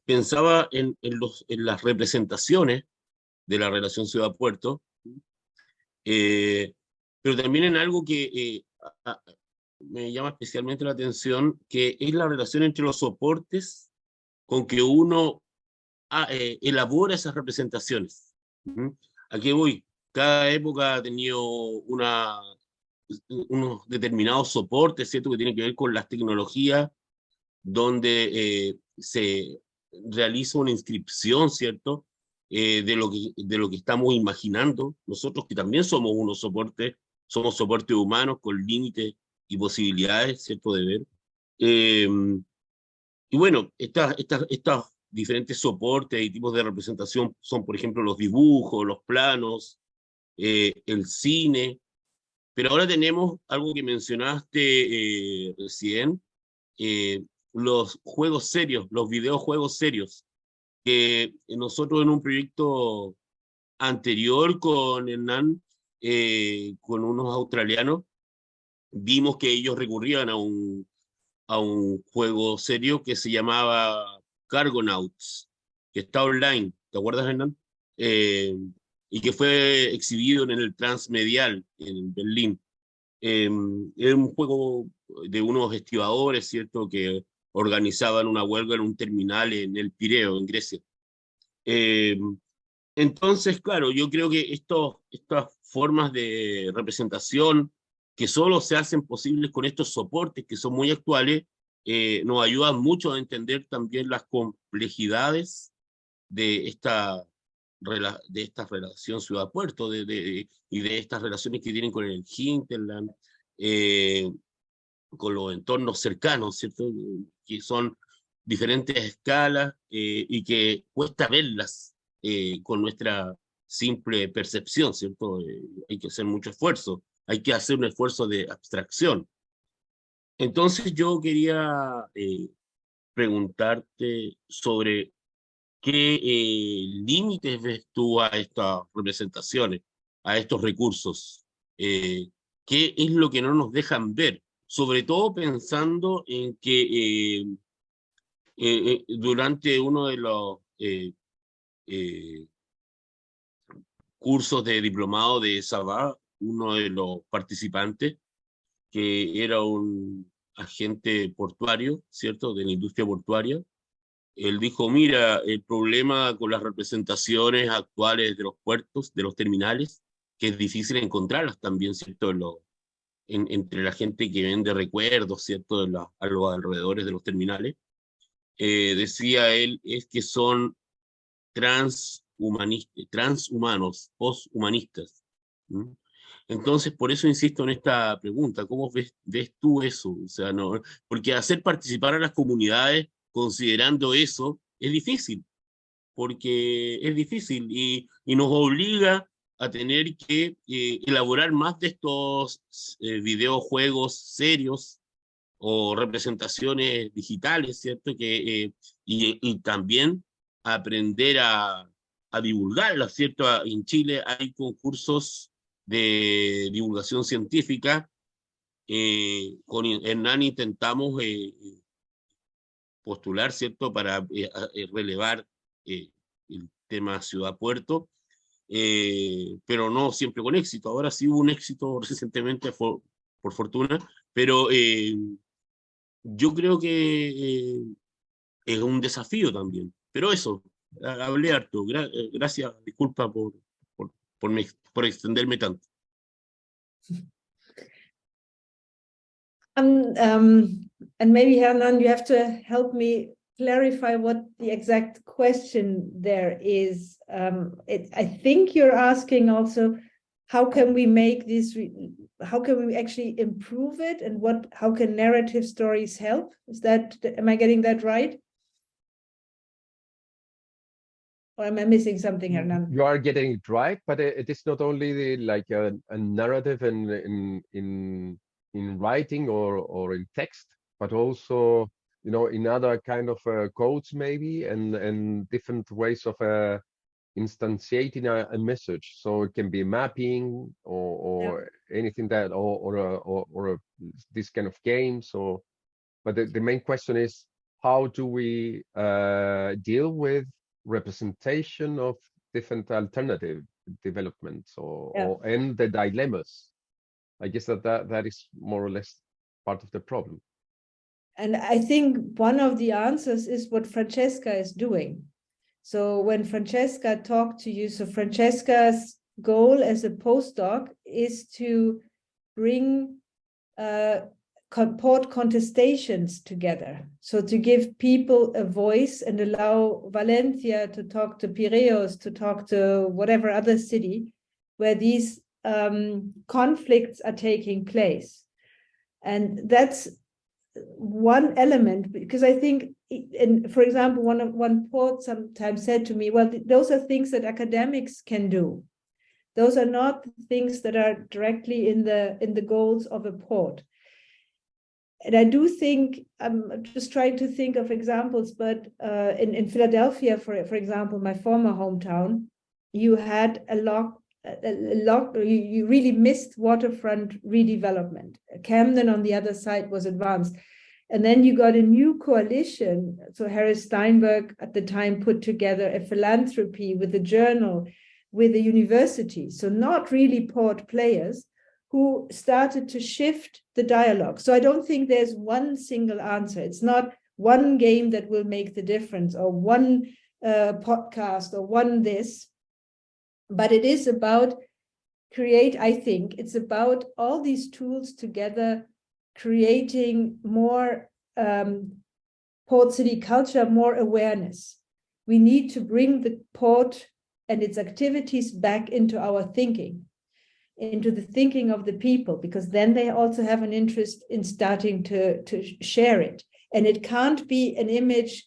pensaba en las representaciones de la relación ciudad-puerto, pero también en algo que me llama especialmente la atención, que es la relación entre los soportes con que uno elabora esas representaciones. ¿A qué voy? Cada época ha tenido unos determinados soportes, ¿cierto?, que tienen que ver con las tecnologías, donde se realiza una inscripción, ¿cierto?, de lo que estamos imaginando. Nosotros, que también somos unos soportes, somos soportes humanos con límites y posibilidades, ¿cierto?, de ver. Y bueno, estas diferentes soportes y tipos de representación son, por ejemplo, los dibujos, los planos, el cine, pero ahora tenemos algo que mencionaste recién, los juegos serios, los videojuegos serios, que nosotros en un proyecto anterior con Hernán, con unos australianos, vimos que ellos recurrían a un juego serio que se llamaba Cargonauts, que está online, ¿te acuerdas, Hernán? Y que fue exhibido en el Transmedial en Berlín. Era un juego de unos estibadores, ¿cierto?, que organizaban una huelga en un terminal en el Pireo, en Grecia. Entonces, claro, yo creo que estas formas de representación que solo se hacen posibles con estos soportes que son muy actuales, nos ayudan mucho a entender también las complejidades de esta relación ciudad-puerto y de estas relaciones que tienen con el hinterland, con los entornos cercanos, ¿cierto?, que son diferentes escalas y que cuesta verlas con nuestra simple percepción, ¿cierto? Hay que hacer mucho esfuerzo, hay que hacer un esfuerzo de abstracción. Entonces yo quería preguntarte sobre qué límites ves tú a estas representaciones, a estos recursos. ¿Qué es lo que no nos dejan ver? Sobre todo pensando en que durante uno de los cursos de diplomado de Sabah, uno de los participantes, que era un agente portuario, ¿cierto?, de la industria portuaria. Él dijo, mira, el problema con las representaciones actuales de los puertos, de los terminales, que es difícil encontrarlas también, ¿cierto?, entre la gente que vende recuerdos, ¿cierto?, a los alrededores de los terminales. Decía él, es que son transhumanos, posthumanistas. ¿Mm? Entonces, por eso insisto en esta pregunta, ¿cómo ves tú eso? O sea, no, porque hacer participar a las comunidades considerando eso es difícil, porque es difícil y nos obliga a tener que elaborar más de estos videojuegos serios o representaciones digitales, ¿cierto? Y también aprender a divulgarlas, ¿cierto? En Chile hay concursos de divulgación científica. Con Hernán intentamos postular, ¿cierto? Para relevar el tema Ciudad Puerto, pero no siempre con éxito. Ahora sí hubo un éxito recientemente, por fortuna, pero yo creo que es un desafío también. Pero eso, hablé harto. Gracias, disculpa por extenderme tanto. And maybe, Hernan, you have to help me clarify what the exact question there is. I think you're asking also, how can we make this, how can we actually improve it, and how can narrative stories help? Am I getting that right? Or am I missing something, Hernan? You are getting it right, but it is not only like a narrative in writing or in text, but also, you know, in other kind of codes maybe, and different ways of instantiating a message. So it can be mapping or anything that, or this kind of game. So, but the main question is, how do we deal with representation of different alternative developments and the dilemmas? I guess that is more or less part of the problem. And I think one of the answers is what Francesca is doing. So when Francesca talked to you, so Francesca's goal as a postdoc is to bring port contestations together. So to give people a voice and allow Valencia to talk to Piraeus, to talk to whatever other city where these conflicts are taking place. And that's one element, because I think, and for example, one port sometimes said to me, well, those are things that academics can do. Those are not things that are directly in the goals of a port. And I do think, I'm just trying to think of examples, but in Philadelphia, for example, my former hometown, you had you really missed waterfront redevelopment. Camden on the other side was advanced. And then you got a new coalition. So Harris Steinberg at the time put together a philanthropy with a journal, with a university. So not really port players, who started to shift the dialogue. So I don't think there's one single answer. It's not one game that will make the difference, or one podcast, or one this, but it is about I think it's about all these tools together, creating more port city culture, more awareness. We need to bring the port and its activities back into our thinking, into the thinking of the people, because then they also have an interest in starting to share it. And it can't be an image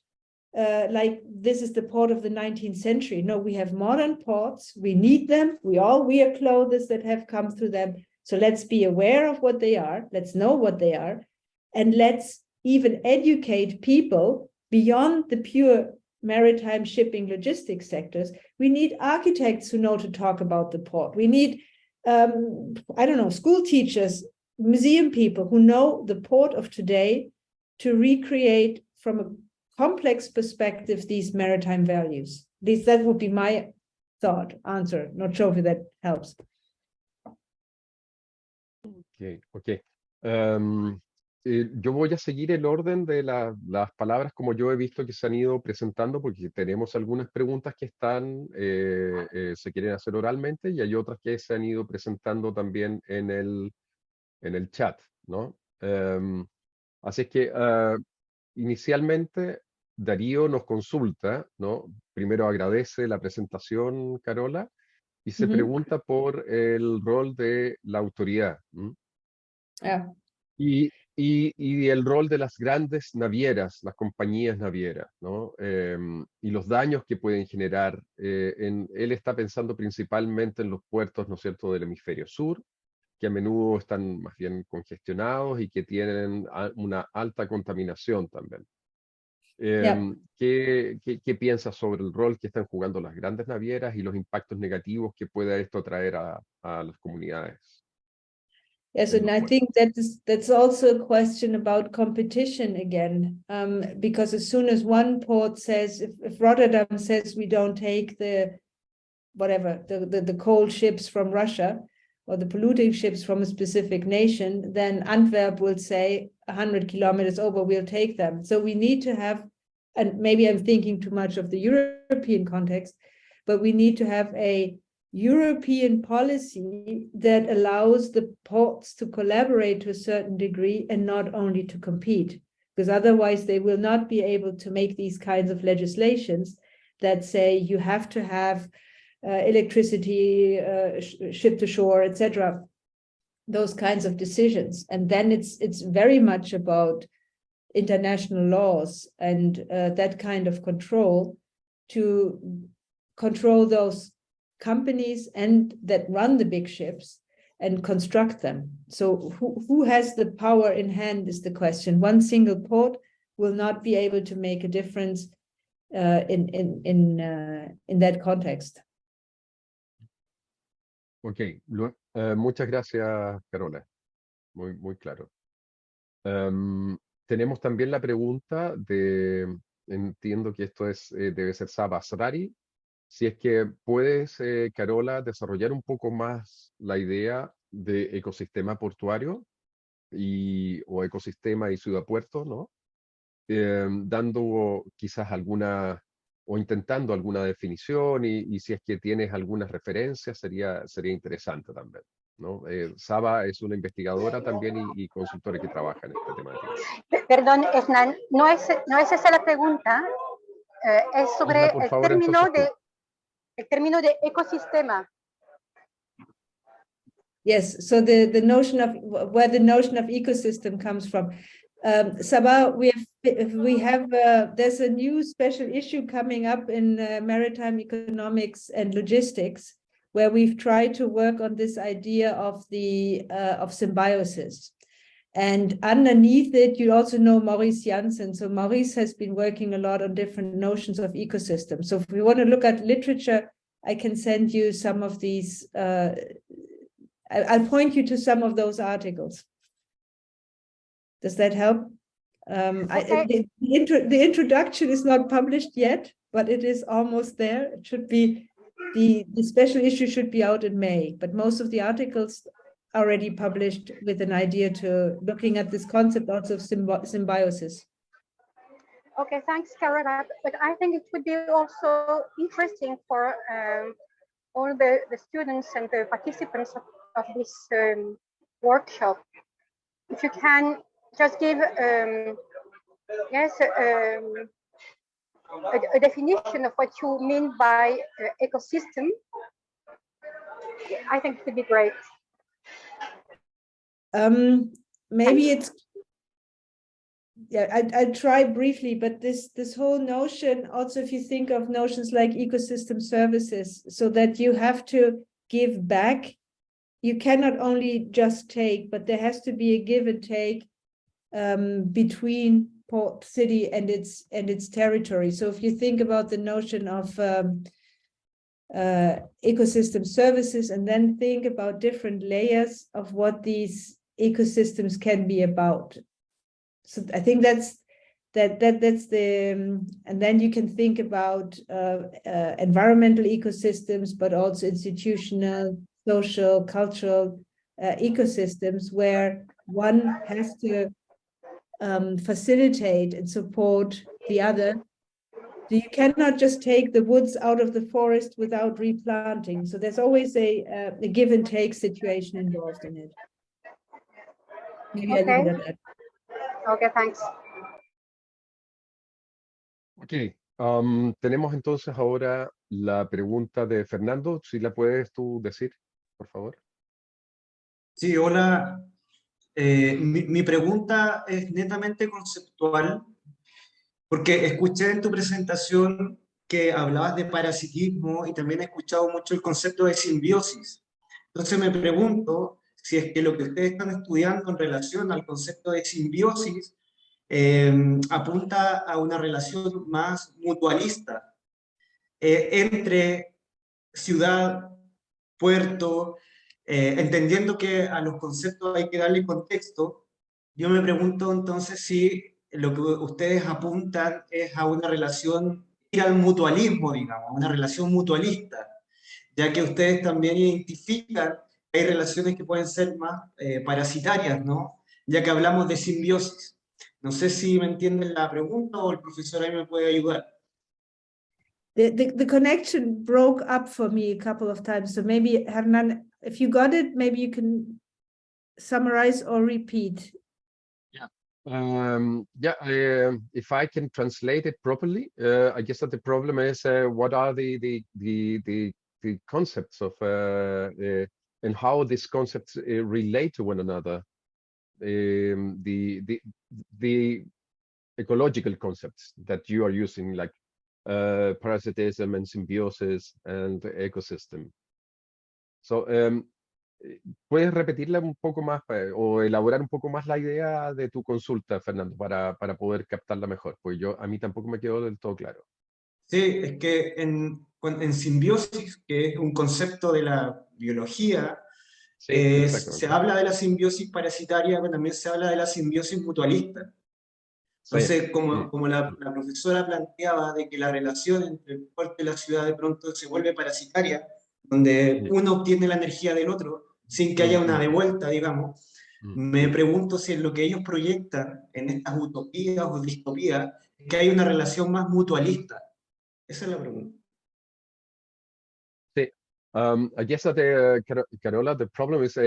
like this is the port of the 19th century. No, we have modern ports. We need them. We all wear clothes that have come through them. So let's be aware of what they are. Let's know what they are. And let's even educate people beyond the pure maritime shipping logistics sectors. We need architects who know to talk about the port. We need I don't know, school teachers, museum people who know the port of today to recreate from a complex perspective these maritime values. That would be my answer. Not sure if that helps. Okay. Yo voy a seguir el orden de las palabras como yo he visto que se han ido presentando, porque tenemos algunas preguntas que se quieren hacer oralmente y hay otras que se han ido presentando también en el chat, ¿no? Así es que inicialmente Darío nos consulta, ¿no? Primero agradece la presentación, Carola, y se pregunta por el rol de la autoridad. Yeah. Y el rol de las grandes navieras, las compañías navieras, ¿no? Y los daños que pueden generar. Él está pensando principalmente en los puertos, ¿no es cierto?, del hemisferio sur, que a menudo están más bien congestionados y que tienen una alta contaminación también. Yeah. ¿Qué piensas sobre el rol que están jugando las grandes navieras y los impactos negativos que pueda esto traer a las comunidades? Yes, and I think that's also a question about competition again, because as soon as one port says, if Rotterdam says we don't take the coal ships from Russia or the polluting ships from a specific nation, then Antwerp will say 100 kilometers over, we'll take them. So we need to have, and maybe I'm thinking too much of the European context, but we need to have a European policy that allows the ports to collaborate to a certain degree and not only to compete, because otherwise they will not be able to make these kinds of legislations that say you have to have electricity, ship to shore, etc. Those kinds of decisions. And then it's very much about international laws and that kind of control to control those companies and that run the big ships and construct them. So who has the power in hand is the question. One single port will not be able to make a difference in that context. Ok, muchas gracias, Carola. Muy claro. Tenemos también la pregunta entiendo que esto debe ser Saba Asrari. Si es que puedes, Carola, desarrollar un poco más la idea de ecosistema portuario o ecosistema y ciudad puerto, ¿no? Dando quizás o intentando alguna definición y si es que tienes algunas referencias sería interesante también, ¿no? Saba es una investigadora también y consultora que trabaja en esta temática. Perdón, Hernán, no es esa la pregunta, es sobre Hazla, por favor, el término de ecosistema. Yes, so the notion of where the notion of ecosystem comes from. Sabah, there's a new special issue coming up in maritime economics and logistics, where we've tried to work on this idea of symbiosis. And underneath it, you also know Maurice Janssen. So Maurice has been working a lot on different notions of ecosystems. So if we want to look at literature, I can send you some of these. I'll point you to some of those articles. Does that help? Okay. The introduction is not published yet, but it is almost there. It should be, the special issue should be out in May, but most of the articles already published with an idea to looking at this concept also of symbiosis. Okay, thanks, Carola. But I think it would be also interesting for all the students and the participants of this workshop, if you can just give a definition of what you mean by ecosystem. I think it would be great. Maybe it's, yeah, I'll try briefly, but this whole notion, also if you think of notions like ecosystem services, so that you have to give back, you cannot only just take, but there has to be a give and take between port city and its territory. So if you think about the notion of ecosystem services, and then think about different layers of what these ecosystems can be about. So I think that's the, and then you can think about environmental ecosystems, but also institutional, social, cultural, ecosystems where one has to facilitate and support the other. So you cannot just take the woods out of the forest without replanting. So there's always a give and take situation involved in it. Maybe I leave it at that. Okay, thanks. Ok, tenemos entonces ahora la pregunta de Fernando, si la puedes tú decir, por favor. Sí, hola. Mi pregunta es netamente conceptual, porque escuché en tu presentación que hablabas de parasitismo y también he escuchado mucho el concepto de simbiosis. Entonces me pregunto si es que lo que ustedes están estudiando en relación al concepto de simbiosis apunta a una relación más mutualista entre ciudad, puerto, entendiendo que a los conceptos hay que darle contexto. Yo me pregunto entonces si lo que ustedes apuntan es a una relación, ir al mutualismo, digamos, una relación mutualista, ya que ustedes también identifican que hay relaciones que pueden ser más parasitarias, ¿no? Ya que hablamos de simbiosis. No sé si me entienden la pregunta o el profesor ahí me puede ayudar. The connection broke up for me a couple of times. So maybe, Hernan, if you got it, maybe you can summarize or repeat. If I can translate it properly, I guess that the problem is what are the concepts of and how these concepts relate to one another. The ecological concepts that you are using, like parasitism and symbiosis and ecosystem. So, ¿puedes repetirla un poco más o elaborar un poco más la idea de tu consulta, Fernando, para poder captarla mejor? Pues a mí tampoco me quedó del todo claro. Sí, es que en simbiosis, que es un concepto de la biología, Sí, se habla de la simbiosis parasitaria, pero también se habla de la simbiosis mutualista. Entonces, Sí. como la profesora planteaba de que la relación entre el puerto y la ciudad de pronto se vuelve parasitaria, donde uno obtiene la energía del otro sin que haya una devuelta, digamos, me pregunto si en lo que ellos proyectan en estas utopías o distopías, que hay una relación más mutualista. Esa es la pregunta. Sí. I guess that Carola, the problem is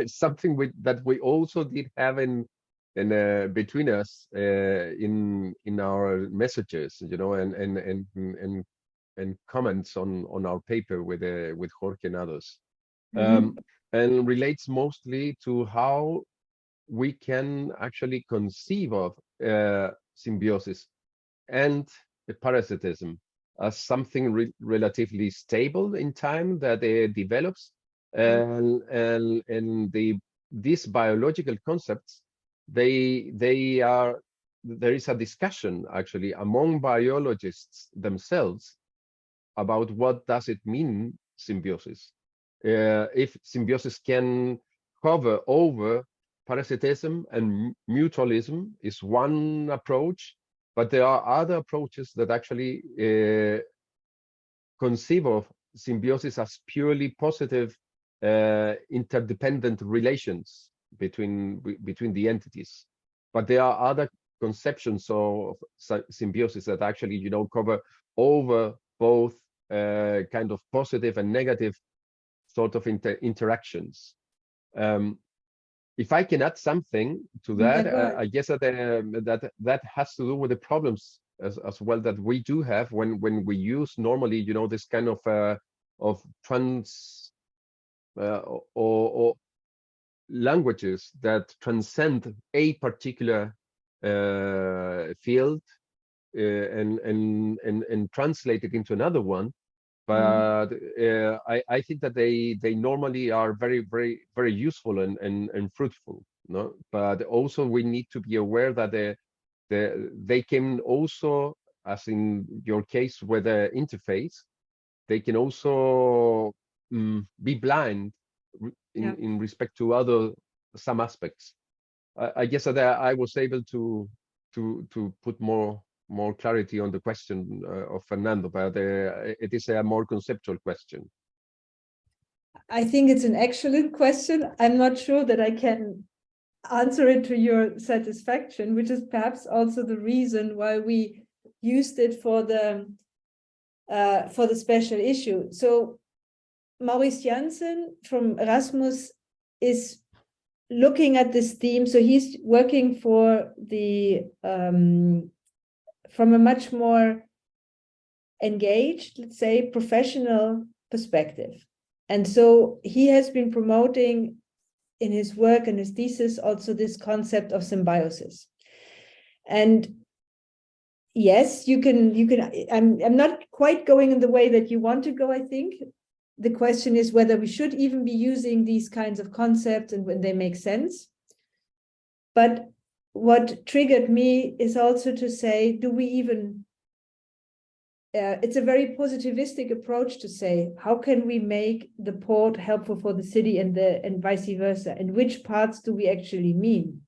something that we also did have in between us in our messages, you know, and comments on our paper with Jorge and others, and relates mostly to how we can actually conceive of symbiosis and parasitism as something relatively stable in time that develops, and these biological concepts, they are, there is a discussion actually among biologists themselves about what does it mean symbiosis, if symbiosis can cover over parasitism and mutualism is one approach, but there are other approaches that actually conceive of symbiosis as purely positive interdependent relations between the entities. But there are other conceptions of symbiosis that actually, you know, cover over both kind of positive and negative sort of interactions. If I can add something to that, I guess that has to do with the problems as well that we do have when we use normally, you know, this kind of trans or languages that transcend a particular field and translate it into another one. But I think that they normally are very useful and fruitful, no? But also we need to be aware that they can also, as in your case with the interface, they can also be blind in respect to some aspects. I guess that I was able to put more clarity on the question of Fernando, but it is a more conceptual question. I think it's an excellent question. I'm not sure that I can answer it to your satisfaction, which is perhaps also the reason why we used it for the special issue. So Maurice Janssen from Erasmus is looking at this theme. So he's working for the from a much more engaged, let's say, professional perspective. And so he has been promoting in his work and his thesis also this concept of symbiosis. And yes, you can, I'm not quite going in the way that you want to go, I think. The question is whether we should even be using these kinds of concepts and when they make sense. But what triggered me is also to say, do we even, it's a very positivistic approach to say, how can we make the port helpful for the city and vice versa? And which parts do we actually mean?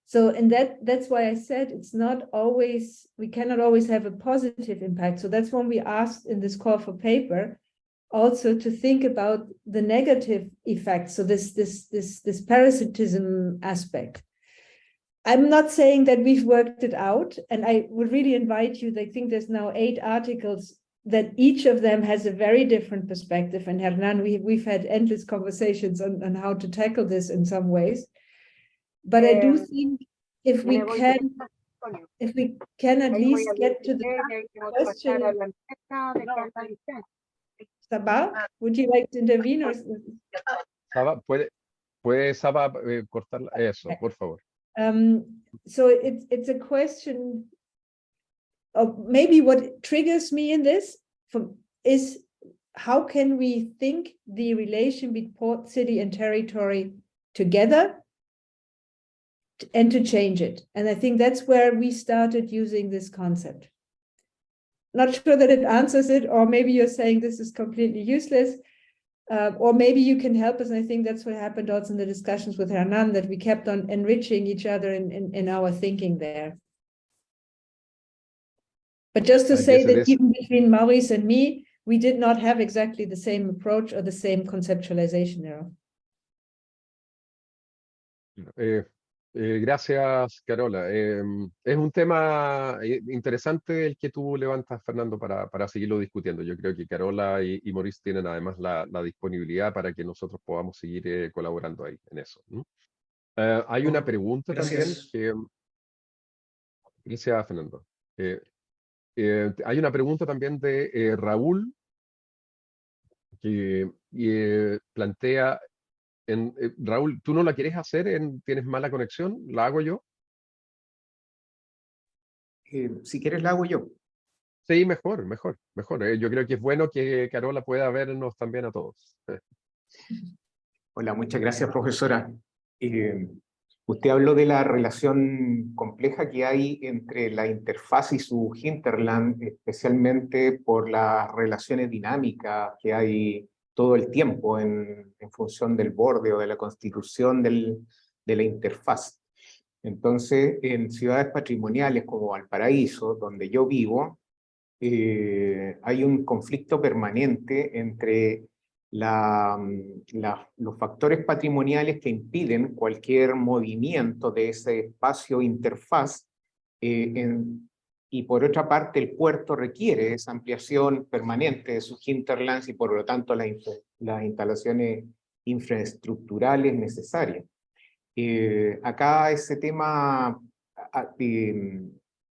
So, and that's why I said it's not always, we cannot always have a positive impact. So that's when we asked in this call for paper also to think about the negative effects. So this parasitism aspect. I'm not saying that we've worked it out, and I would really invite you, I think there's now 8 articles that each of them has a very different perspective. And Hernan, we've had endless conversations on how to tackle this in some ways. But I do think if we can at least get to the question. Sabah, would you like to intervene? Or... Sabah, ¿puede Sabah cortar eso, por favor? So it's a question of maybe what triggers me in this is how can we think the relation between port, city, and territory together and to change it. And I think that's where we started using this concept. Not sure that it answers it, or maybe you're saying this is completely useless, or maybe you can help us. And I think that's what happened also in the discussions with Hernan, that we kept on enriching each other in our thinking there. But just to say that even between Maurice and me, we did not have exactly the same approach or the same conceptualization there. Gracias, Carola. Es un tema interesante el que tú levantas, Fernando, para seguirlo discutiendo. Yo creo que Carola y Maurice tienen además la disponibilidad para que nosotros podamos seguir colaborando ahí en eso, ¿no? Hay una pregunta también que... Gracias, Fernando. Hay una pregunta también de Raúl que plantea... Raúl, ¿tú no la quieres hacer? ¿Tienes mala conexión? ¿La hago yo? Si quieres la hago yo. Sí, mejor. Yo creo que es bueno que Carola pueda vernos también a todos. Hola, muchas gracias, profesora. Usted habló de la relación compleja que hay entre la interfaz y su hinterland, especialmente por las relaciones dinámicas que hay todo el tiempo en función del borde o de la constitución de la interfaz. Entonces, en ciudades patrimoniales como Valparaíso, donde yo vivo, hay un conflicto permanente entre los factores patrimoniales que impiden cualquier movimiento de ese espacio interfaz y por otra parte el puerto requiere esa ampliación permanente de sus hinterlands y por lo tanto las instalaciones infraestructurales necesarias. Acá ese tema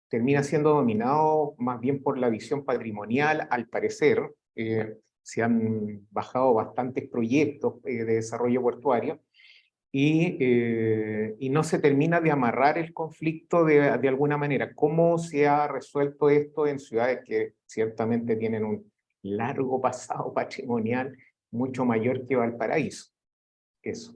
termina siendo dominado más bien por la visión patrimonial, al parecer. Se han bajado bastantes proyectos de desarrollo portuario y no se termina de amarrar el conflicto de alguna manera. ¿Cómo se ha resuelto esto en ciudades que ciertamente tienen un largo pasado patrimonial mucho mayor que Valparaíso? Eso.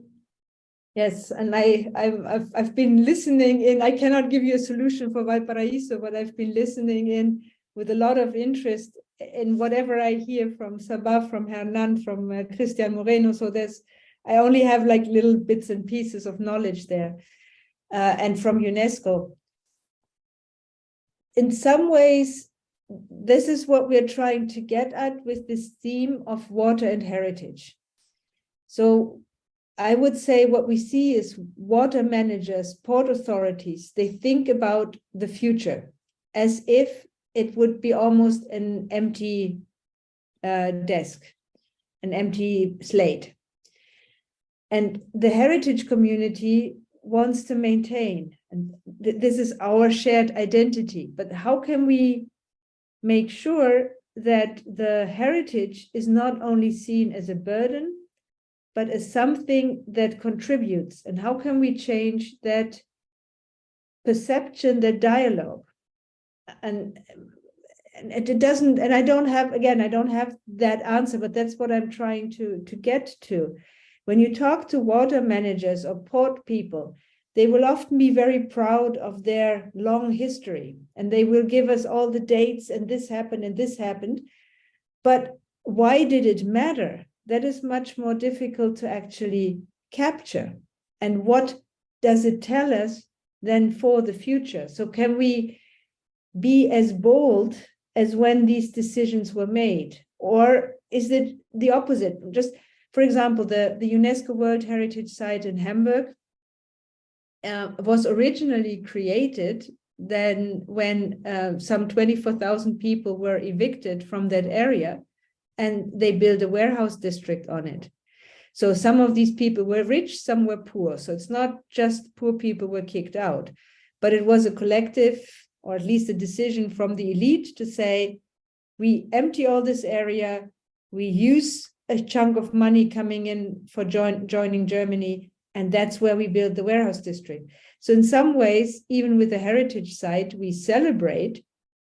Yes, and I've been listening in. I cannot give you a solution for Valparaíso, but I've been listening in with a lot of interest in whatever I hear from Sabah, from Hernan, from Cristian Moreno. So I only have like little bits and pieces of knowledge there, and from UNESCO. In some ways, this is what we're trying to get at with this theme of water and heritage. So I would say what we see is water managers, port authorities, they think about the future as if it would be almost an empty desk, an empty slate. And the heritage community wants to maintain, and this is our shared identity, but how can we make sure that the heritage is not only seen as a burden, but as something that contributes? And how can we change that perception, that dialogue? And it doesn't, and I don't have that answer, but that's what I'm trying to get to. When you talk to water managers or port people, they will often be very proud of their long history, and they will give us all the dates, and this happened and this happened. But why did it matter? That is much more difficult to actually capture. And what does it tell us then for the future? So can we be as bold as when these decisions were made? Or is it the opposite? Just, for example, the UNESCO World Heritage Site in Hamburg was originally created then when some 24,000 people were evicted from that area, and they built a warehouse district on it. So some of these people were rich, some were poor. So it's not just poor people were kicked out, but it was a collective, or at least a decision from the elite to say, we empty all this area, we use a chunk of money coming in for joining Germany, and that's where we build the warehouse district. So in some ways, even with the heritage site, we celebrate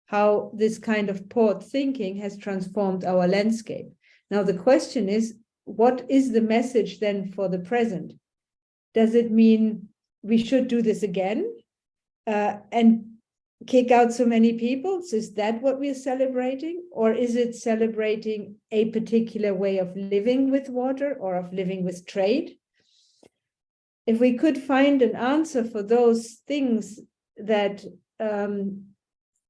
how this kind of port thinking has transformed our landscape. Now, the question is, what is the message then for the present? Does it mean we should do this again and kick out so many people? So is that what we're celebrating? Or is it celebrating a particular way of living with water or of living with trade? If we could find an answer for those things, that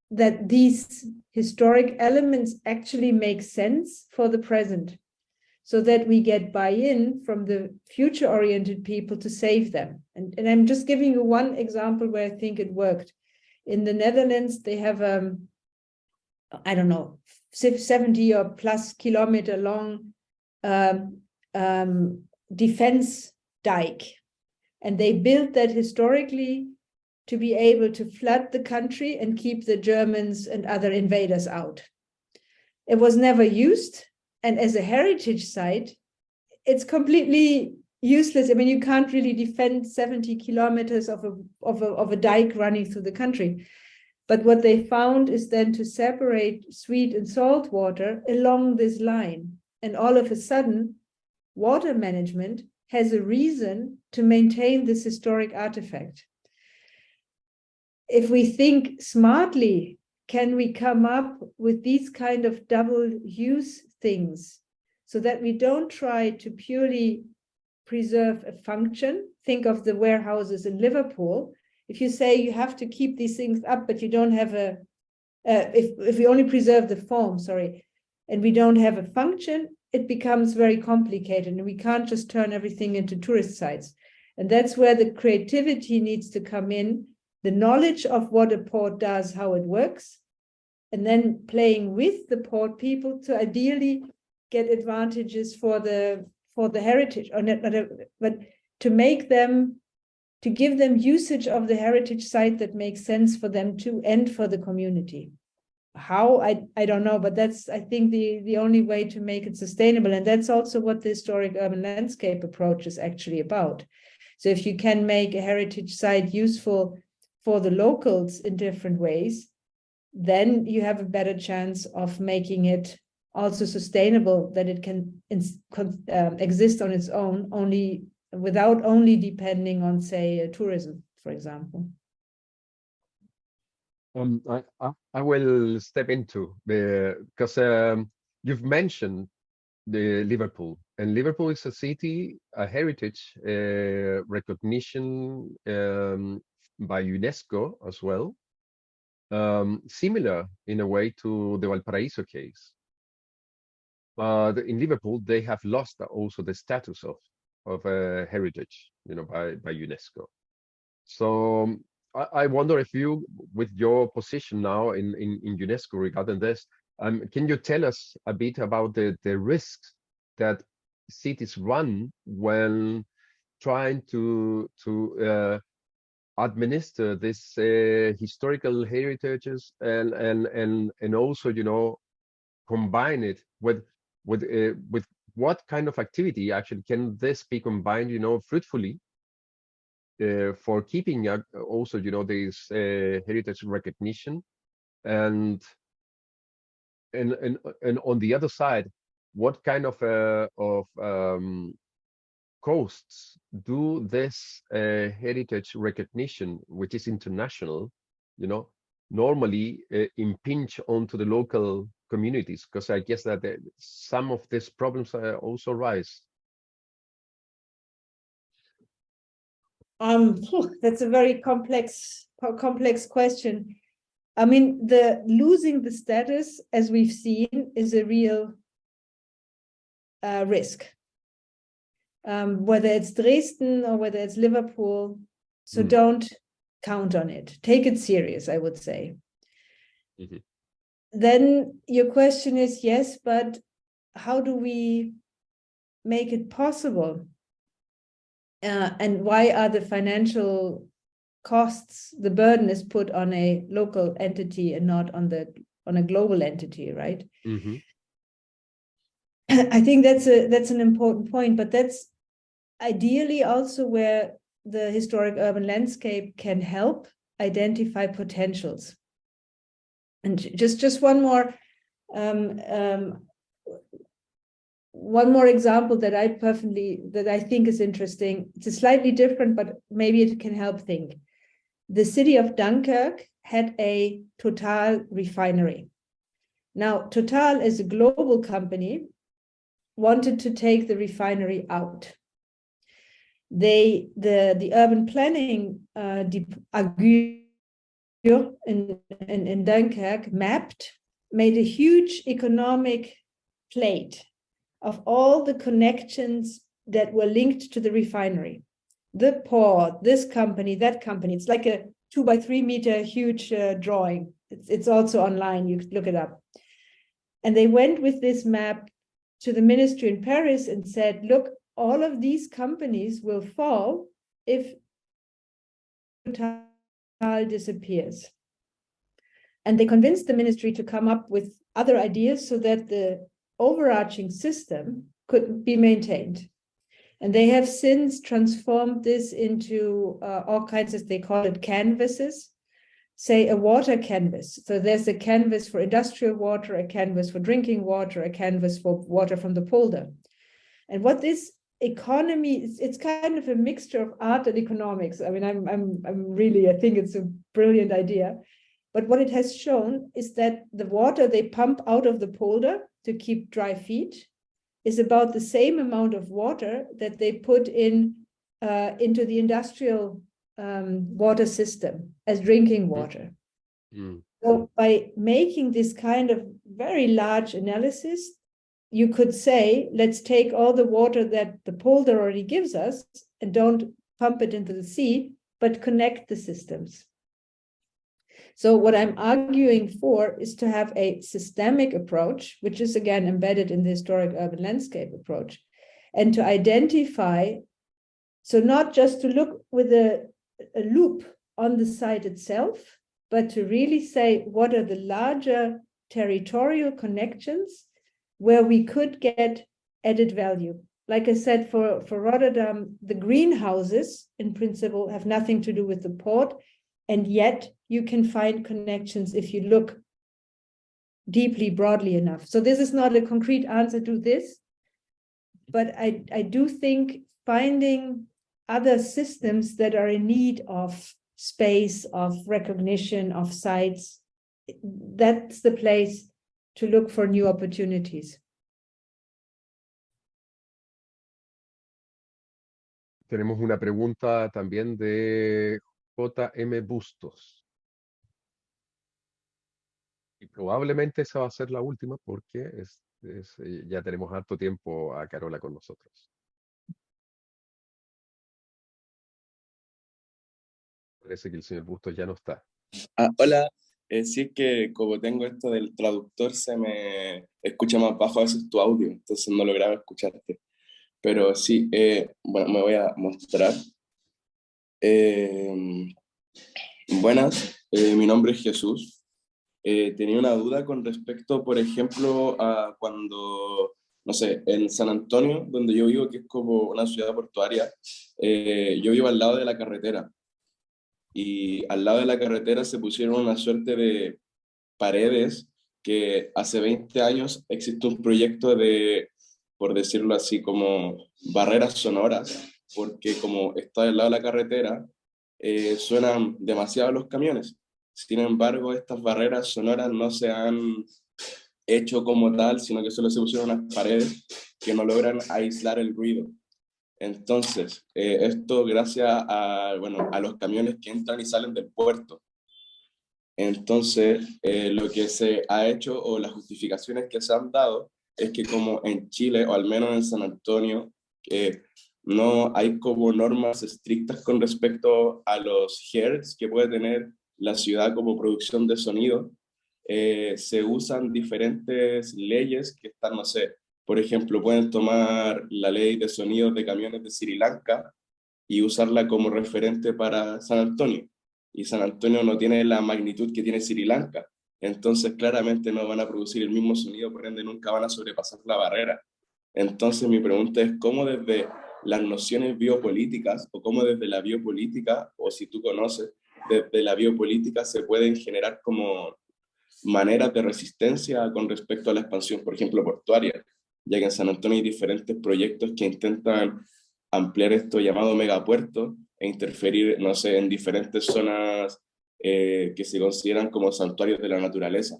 that these historic elements actually make sense for the present, so that we get buy-in from the future-oriented people to save them. And I'm just giving you one example where I think it worked. In the Netherlands, they have, I don't know, 70 or plus kilometer long defense dike. And they built that historically to be able to flood the country and keep the Germans and other invaders out. It was never used. And as a heritage site, it's completely useless. I mean, you can't really defend 70 kilometers of a dike running through the country. But what they found is then to separate sweet and salt water along this line. And all of a sudden, water management has a reason to maintain this historic artifact. If we think smartly, can we come up with these kind of double use things so that we don't try to purely preserve a function? Think of the warehouses in Liverpool. If you say you have to keep these things up, but you don't have a, if we only preserve the form, and we don't have a function, it becomes very complicated, and we can't just turn everything into tourist sites. And that's where the creativity needs to come in, the knowledge of what a port does, how it works, and then playing with the port people to ideally get advantages for the heritage, or not, but to make them, to give them usage of the heritage site that makes sense for them too, and for the community. How, I don't know, but that's, I think, the only way to make it sustainable. And that's also what the historic urban landscape approach is actually about. So if you can make a heritage site useful for the locals in different ways, then you have a better chance of making it also sustainable, that it can exist on its own, only without only depending on, say, tourism, for example. I will step into because you've mentioned the Liverpool, and Liverpool is a city, a heritage recognition by UNESCO as well. similar in a way to the Valparaiso case. But in Liverpool, they have lost also the status of heritage, by UNESCO. So I wonder if you, with your position now in UNESCO regarding this, can you tell us a bit about the risks that cities run when trying to administer this historical heritages and also combine it with what kind of activity actually can this be combined fruitfully for keeping also this heritage recognition and on the other side, what kind of costs do this heritage recognition, which is international, normally impinge onto the local communities? Because I guess that some of these problems also rise. That's a very complex question. I mean, the losing the status, as we've seen, is a real risk. Whether it's Dresden or whether it's Liverpool, so don't count on it. Take it serious, I would say. Mm-hmm. Then your question is, yes, but how do we make it possible? And why are the financial costs, the burden is put on a local entity and not on a global entity, right? Mm-hmm. I think that's an important point, but that's ideally also where the historic urban landscape can help identify potentials. And just one more example that I think is interesting. It's a slightly different, but maybe it can help think. The city of Dunkirk had a Total refinery. Now, Total, as a global company, wanted to take the refinery out. The urban planning in Dunkirk made a huge economic plate of all the connections that were linked to the refinery. The port, this company, that company. It's like a 2 by 3 meter huge drawing. It's also online, you could look it up. And they went with this map to the ministry in Paris and said, look, all of these companies will fall if Total disappears. And they convinced the ministry to come up with other ideas so that the overarching system could be maintained. And they have since transformed this into all kinds of, they call it canvases, say a water canvas. So there's a canvas for industrial water, a canvas for drinking water, a canvas for water from the polder. And what this economy, it's kind of a mixture of art and economics. I mean, I think it's a brilliant idea. But what it has shown is that the water they pump out of the polder to keep dry feet is about the same amount of water that they put into the industrial water system as drinking water. Mm. So by making this kind of very large analysis, you could say, let's take all the water that the polder already gives us and don't pump it into the sea, but connect the systems. So what I'm arguing for is to have a systemic approach, which is again embedded in the historic urban landscape approach, and to identify, so not just to look with a loop on the site itself, but to really say what are the larger territorial connections where we could get added value. Like I said, for Rotterdam, the greenhouses in principle have nothing to do with the port, and yet you can find connections if you look deeply, broadly enough. So this is not a concrete answer to this, but I do think finding other systems that are in need of space, of recognition, of sites, that's the place to look for new opportunities. Tenemos una pregunta también de J.M. Bustos. Y probablemente esa va a ser la última porque ya tenemos harto tiempo a Carola con nosotros. Parece que el señor Bustos ya no está. Hola, sí, es que como tengo esto del traductor, se me escucha más bajo a veces tu audio, entonces no lograba escucharte. Pero sí, bueno, me voy a mostrar. Eh, Buenas, mi nombre es Jesús. Tenía una duda con respecto, por ejemplo, a cuando, no sé, en San Antonio, donde yo vivo, que es como una ciudad portuaria, yo vivo al lado de la carretera. Y al lado de la carretera se pusieron una suerte de paredes que hace 20 años existe un proyecto de, por decirlo así, como barreras sonoras, porque como está al lado de la carretera, suenan demasiado los camiones. Sin embargo, estas barreras sonoras no se han hecho como tal, sino que solo se pusieron unas paredes que no logran aislar el ruido. Entonces, esto gracias a, bueno, a los camiones que entran y salen del puerto. Entonces, lo que se ha hecho o las justificaciones que se han dado es que como en Chile, o al menos en San Antonio, no hay como normas estrictas con respecto a los hertz que puede tener la ciudad como producción de sonido, se usan diferentes leyes que están, no sé, por ejemplo, pueden tomar la ley de sonidos de camiones de Sri Lanka y usarla como referente para San Antonio. Y San Antonio no tiene la magnitud que tiene Sri Lanka. Entonces, claramente no van a producir el mismo sonido, por ende nunca van a sobrepasar la barrera. Entonces, mi pregunta es, ¿cómo desde las nociones biopolíticas, o cómo desde la biopolítica, o si tú conoces, desde la biopolítica se pueden generar como maneras de resistencia con respecto a la expansión, por ejemplo, portuaria, ya que en San Antonio hay diferentes proyectos que intentan ampliar esto llamado megapuerto e interferir, no sé, en diferentes zonas que se consideran como santuarios de la naturaleza.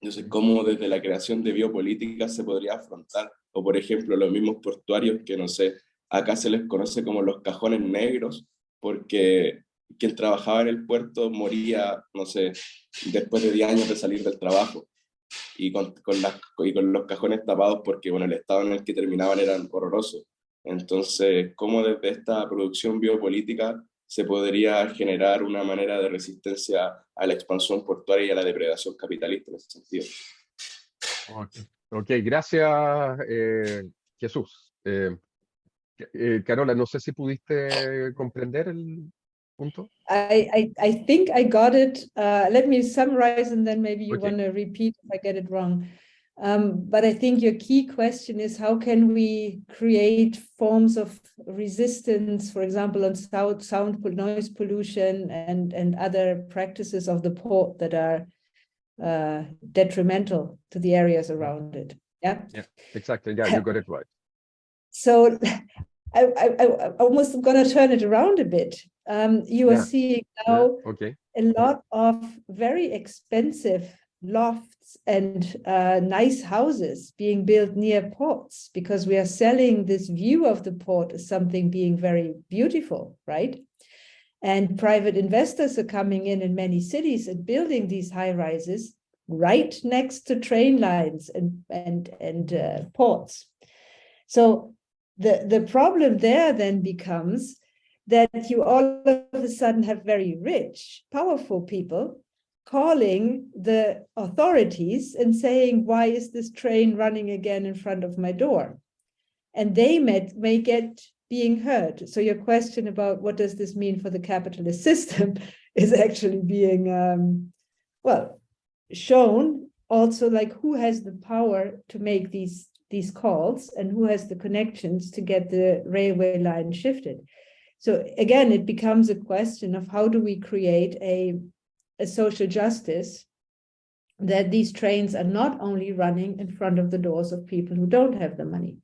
Entonces, ¿cómo desde la creación de biopolíticas se podría afrontar? O, por ejemplo, los mismos portuarios que, no sé, acá se les conoce como los cajones negros, porque quien trabajaba en el puerto moría, no sé, después de 10 años de salir del trabajo. Y con los cajones tapados porque, bueno, el estado en el que terminaban eran horrorosos. Entonces, ¿cómo desde esta producción biopolítica se podría generar una manera de resistencia a la expansión portuaria y a la depredación capitalista en ese sentido? Ok, gracias, Jesús. Carola, no sé si pudiste comprender el punto. I think I got it. Let me summarize and then maybe you Okay. want to repeat if I get it wrong. But I think your key question is how can we create forms of resistance, for example, on sound noise pollution and other practices of the port that are detrimental to the areas around it. Yeah, Exactly. Yeah, you got it right. So I almost going to turn it around a bit. You are seeing now a lot of very expensive lofts and nice houses being built near ports because we are selling this view of the port as something being very beautiful, right? And private investors are coming in many cities and building these high rises right next to train lines and ports. So the problem there then becomes that you all of a sudden have very rich, powerful people calling the authorities and saying, why is this train running again in front of my door? And they may get being heard. So your question about what does this mean for the capitalist system is actually being, well, shown also, like who has the power to make these calls and who has the connections to get the railway line shifted. So again, it becomes a question of how do we create a social justice that these trains are not only running in front of the doors of people who don't have the money.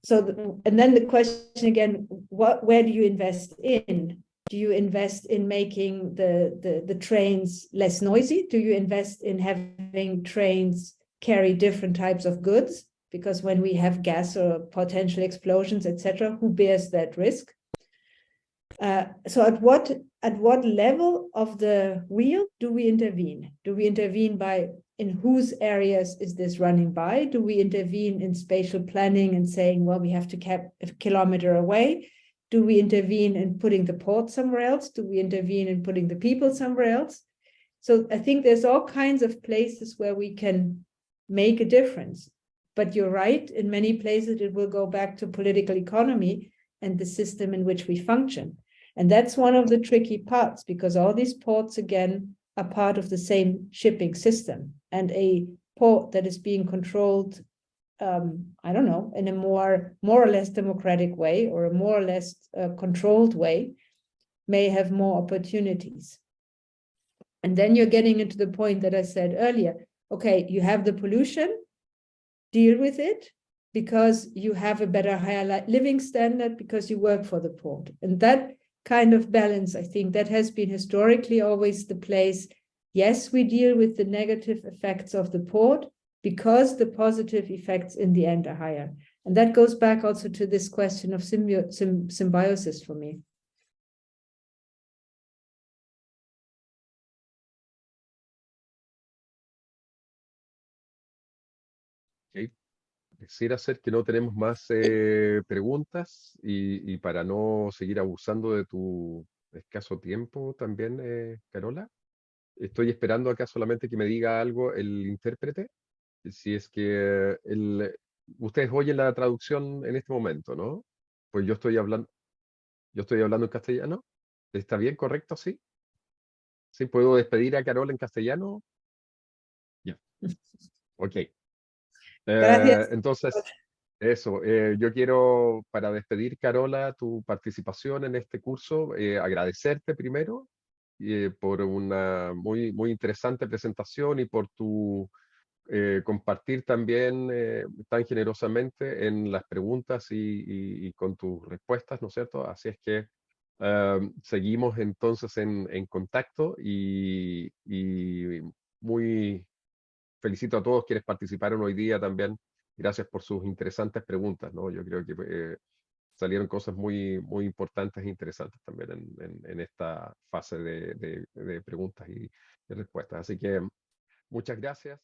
So, and then the question again, where do you invest in? Do you invest in making the trains less noisy? Do you invest in having trains carry different types of goods? Because when we have gas or potential explosions, etc., who bears that risk? So at what level of the wheel do we intervene? Do we intervene by in whose areas is this running by? Do we intervene in spatial planning and saying, well, we have to keep a kilometer away? Do we intervene in putting the port somewhere else? Do we intervene in putting the people somewhere else? So I think there's all kinds of places where we can make a difference. But you're right, in many places it will go back to political economy and the system in which we function. And that's one of the tricky parts, because all these ports, again, are part of the same shipping system. And a port that is being controlled, I don't know, in a more or less democratic way, or a more or less controlled way, may have more opportunities. And then you're getting into the point that I said earlier. Okay, you have the pollution, deal with it, because you have a better, higher living standard, because you work for the port. And that kind of balance, I think that has been historically always the place. Yes, we deal with the negative effects of the port, because the positive effects in the end are higher. And that goes back also to this question of symbiosis for me. Okay. Quisiera hacer que no tenemos más preguntas y para no seguir abusando de tu escaso tiempo también, Carola. Estoy esperando acá solamente que me diga algo el intérprete, si es que ustedes oyen la traducción en este momento, ¿no? Pues yo estoy hablando en castellano. ¿Está bien, correcto? ¿Sí? ¿Sí puedo despedir a Carola en castellano? Ya. Ok. Gracias. Entonces, eso, yo quiero, para despedir, Carola, tu participación en este curso, agradecerte primero por una muy interesante presentación y por tu compartir también tan generosamente en las preguntas y con tus respuestas, ¿no es cierto? Así es que seguimos entonces en contacto y muy felicito a todos quienes participaron hoy día también. Gracias por sus interesantes preguntas, ¿no? Yo creo que salieron cosas muy importantes e interesantes también en esta fase de preguntas y respuestas. Así que muchas gracias.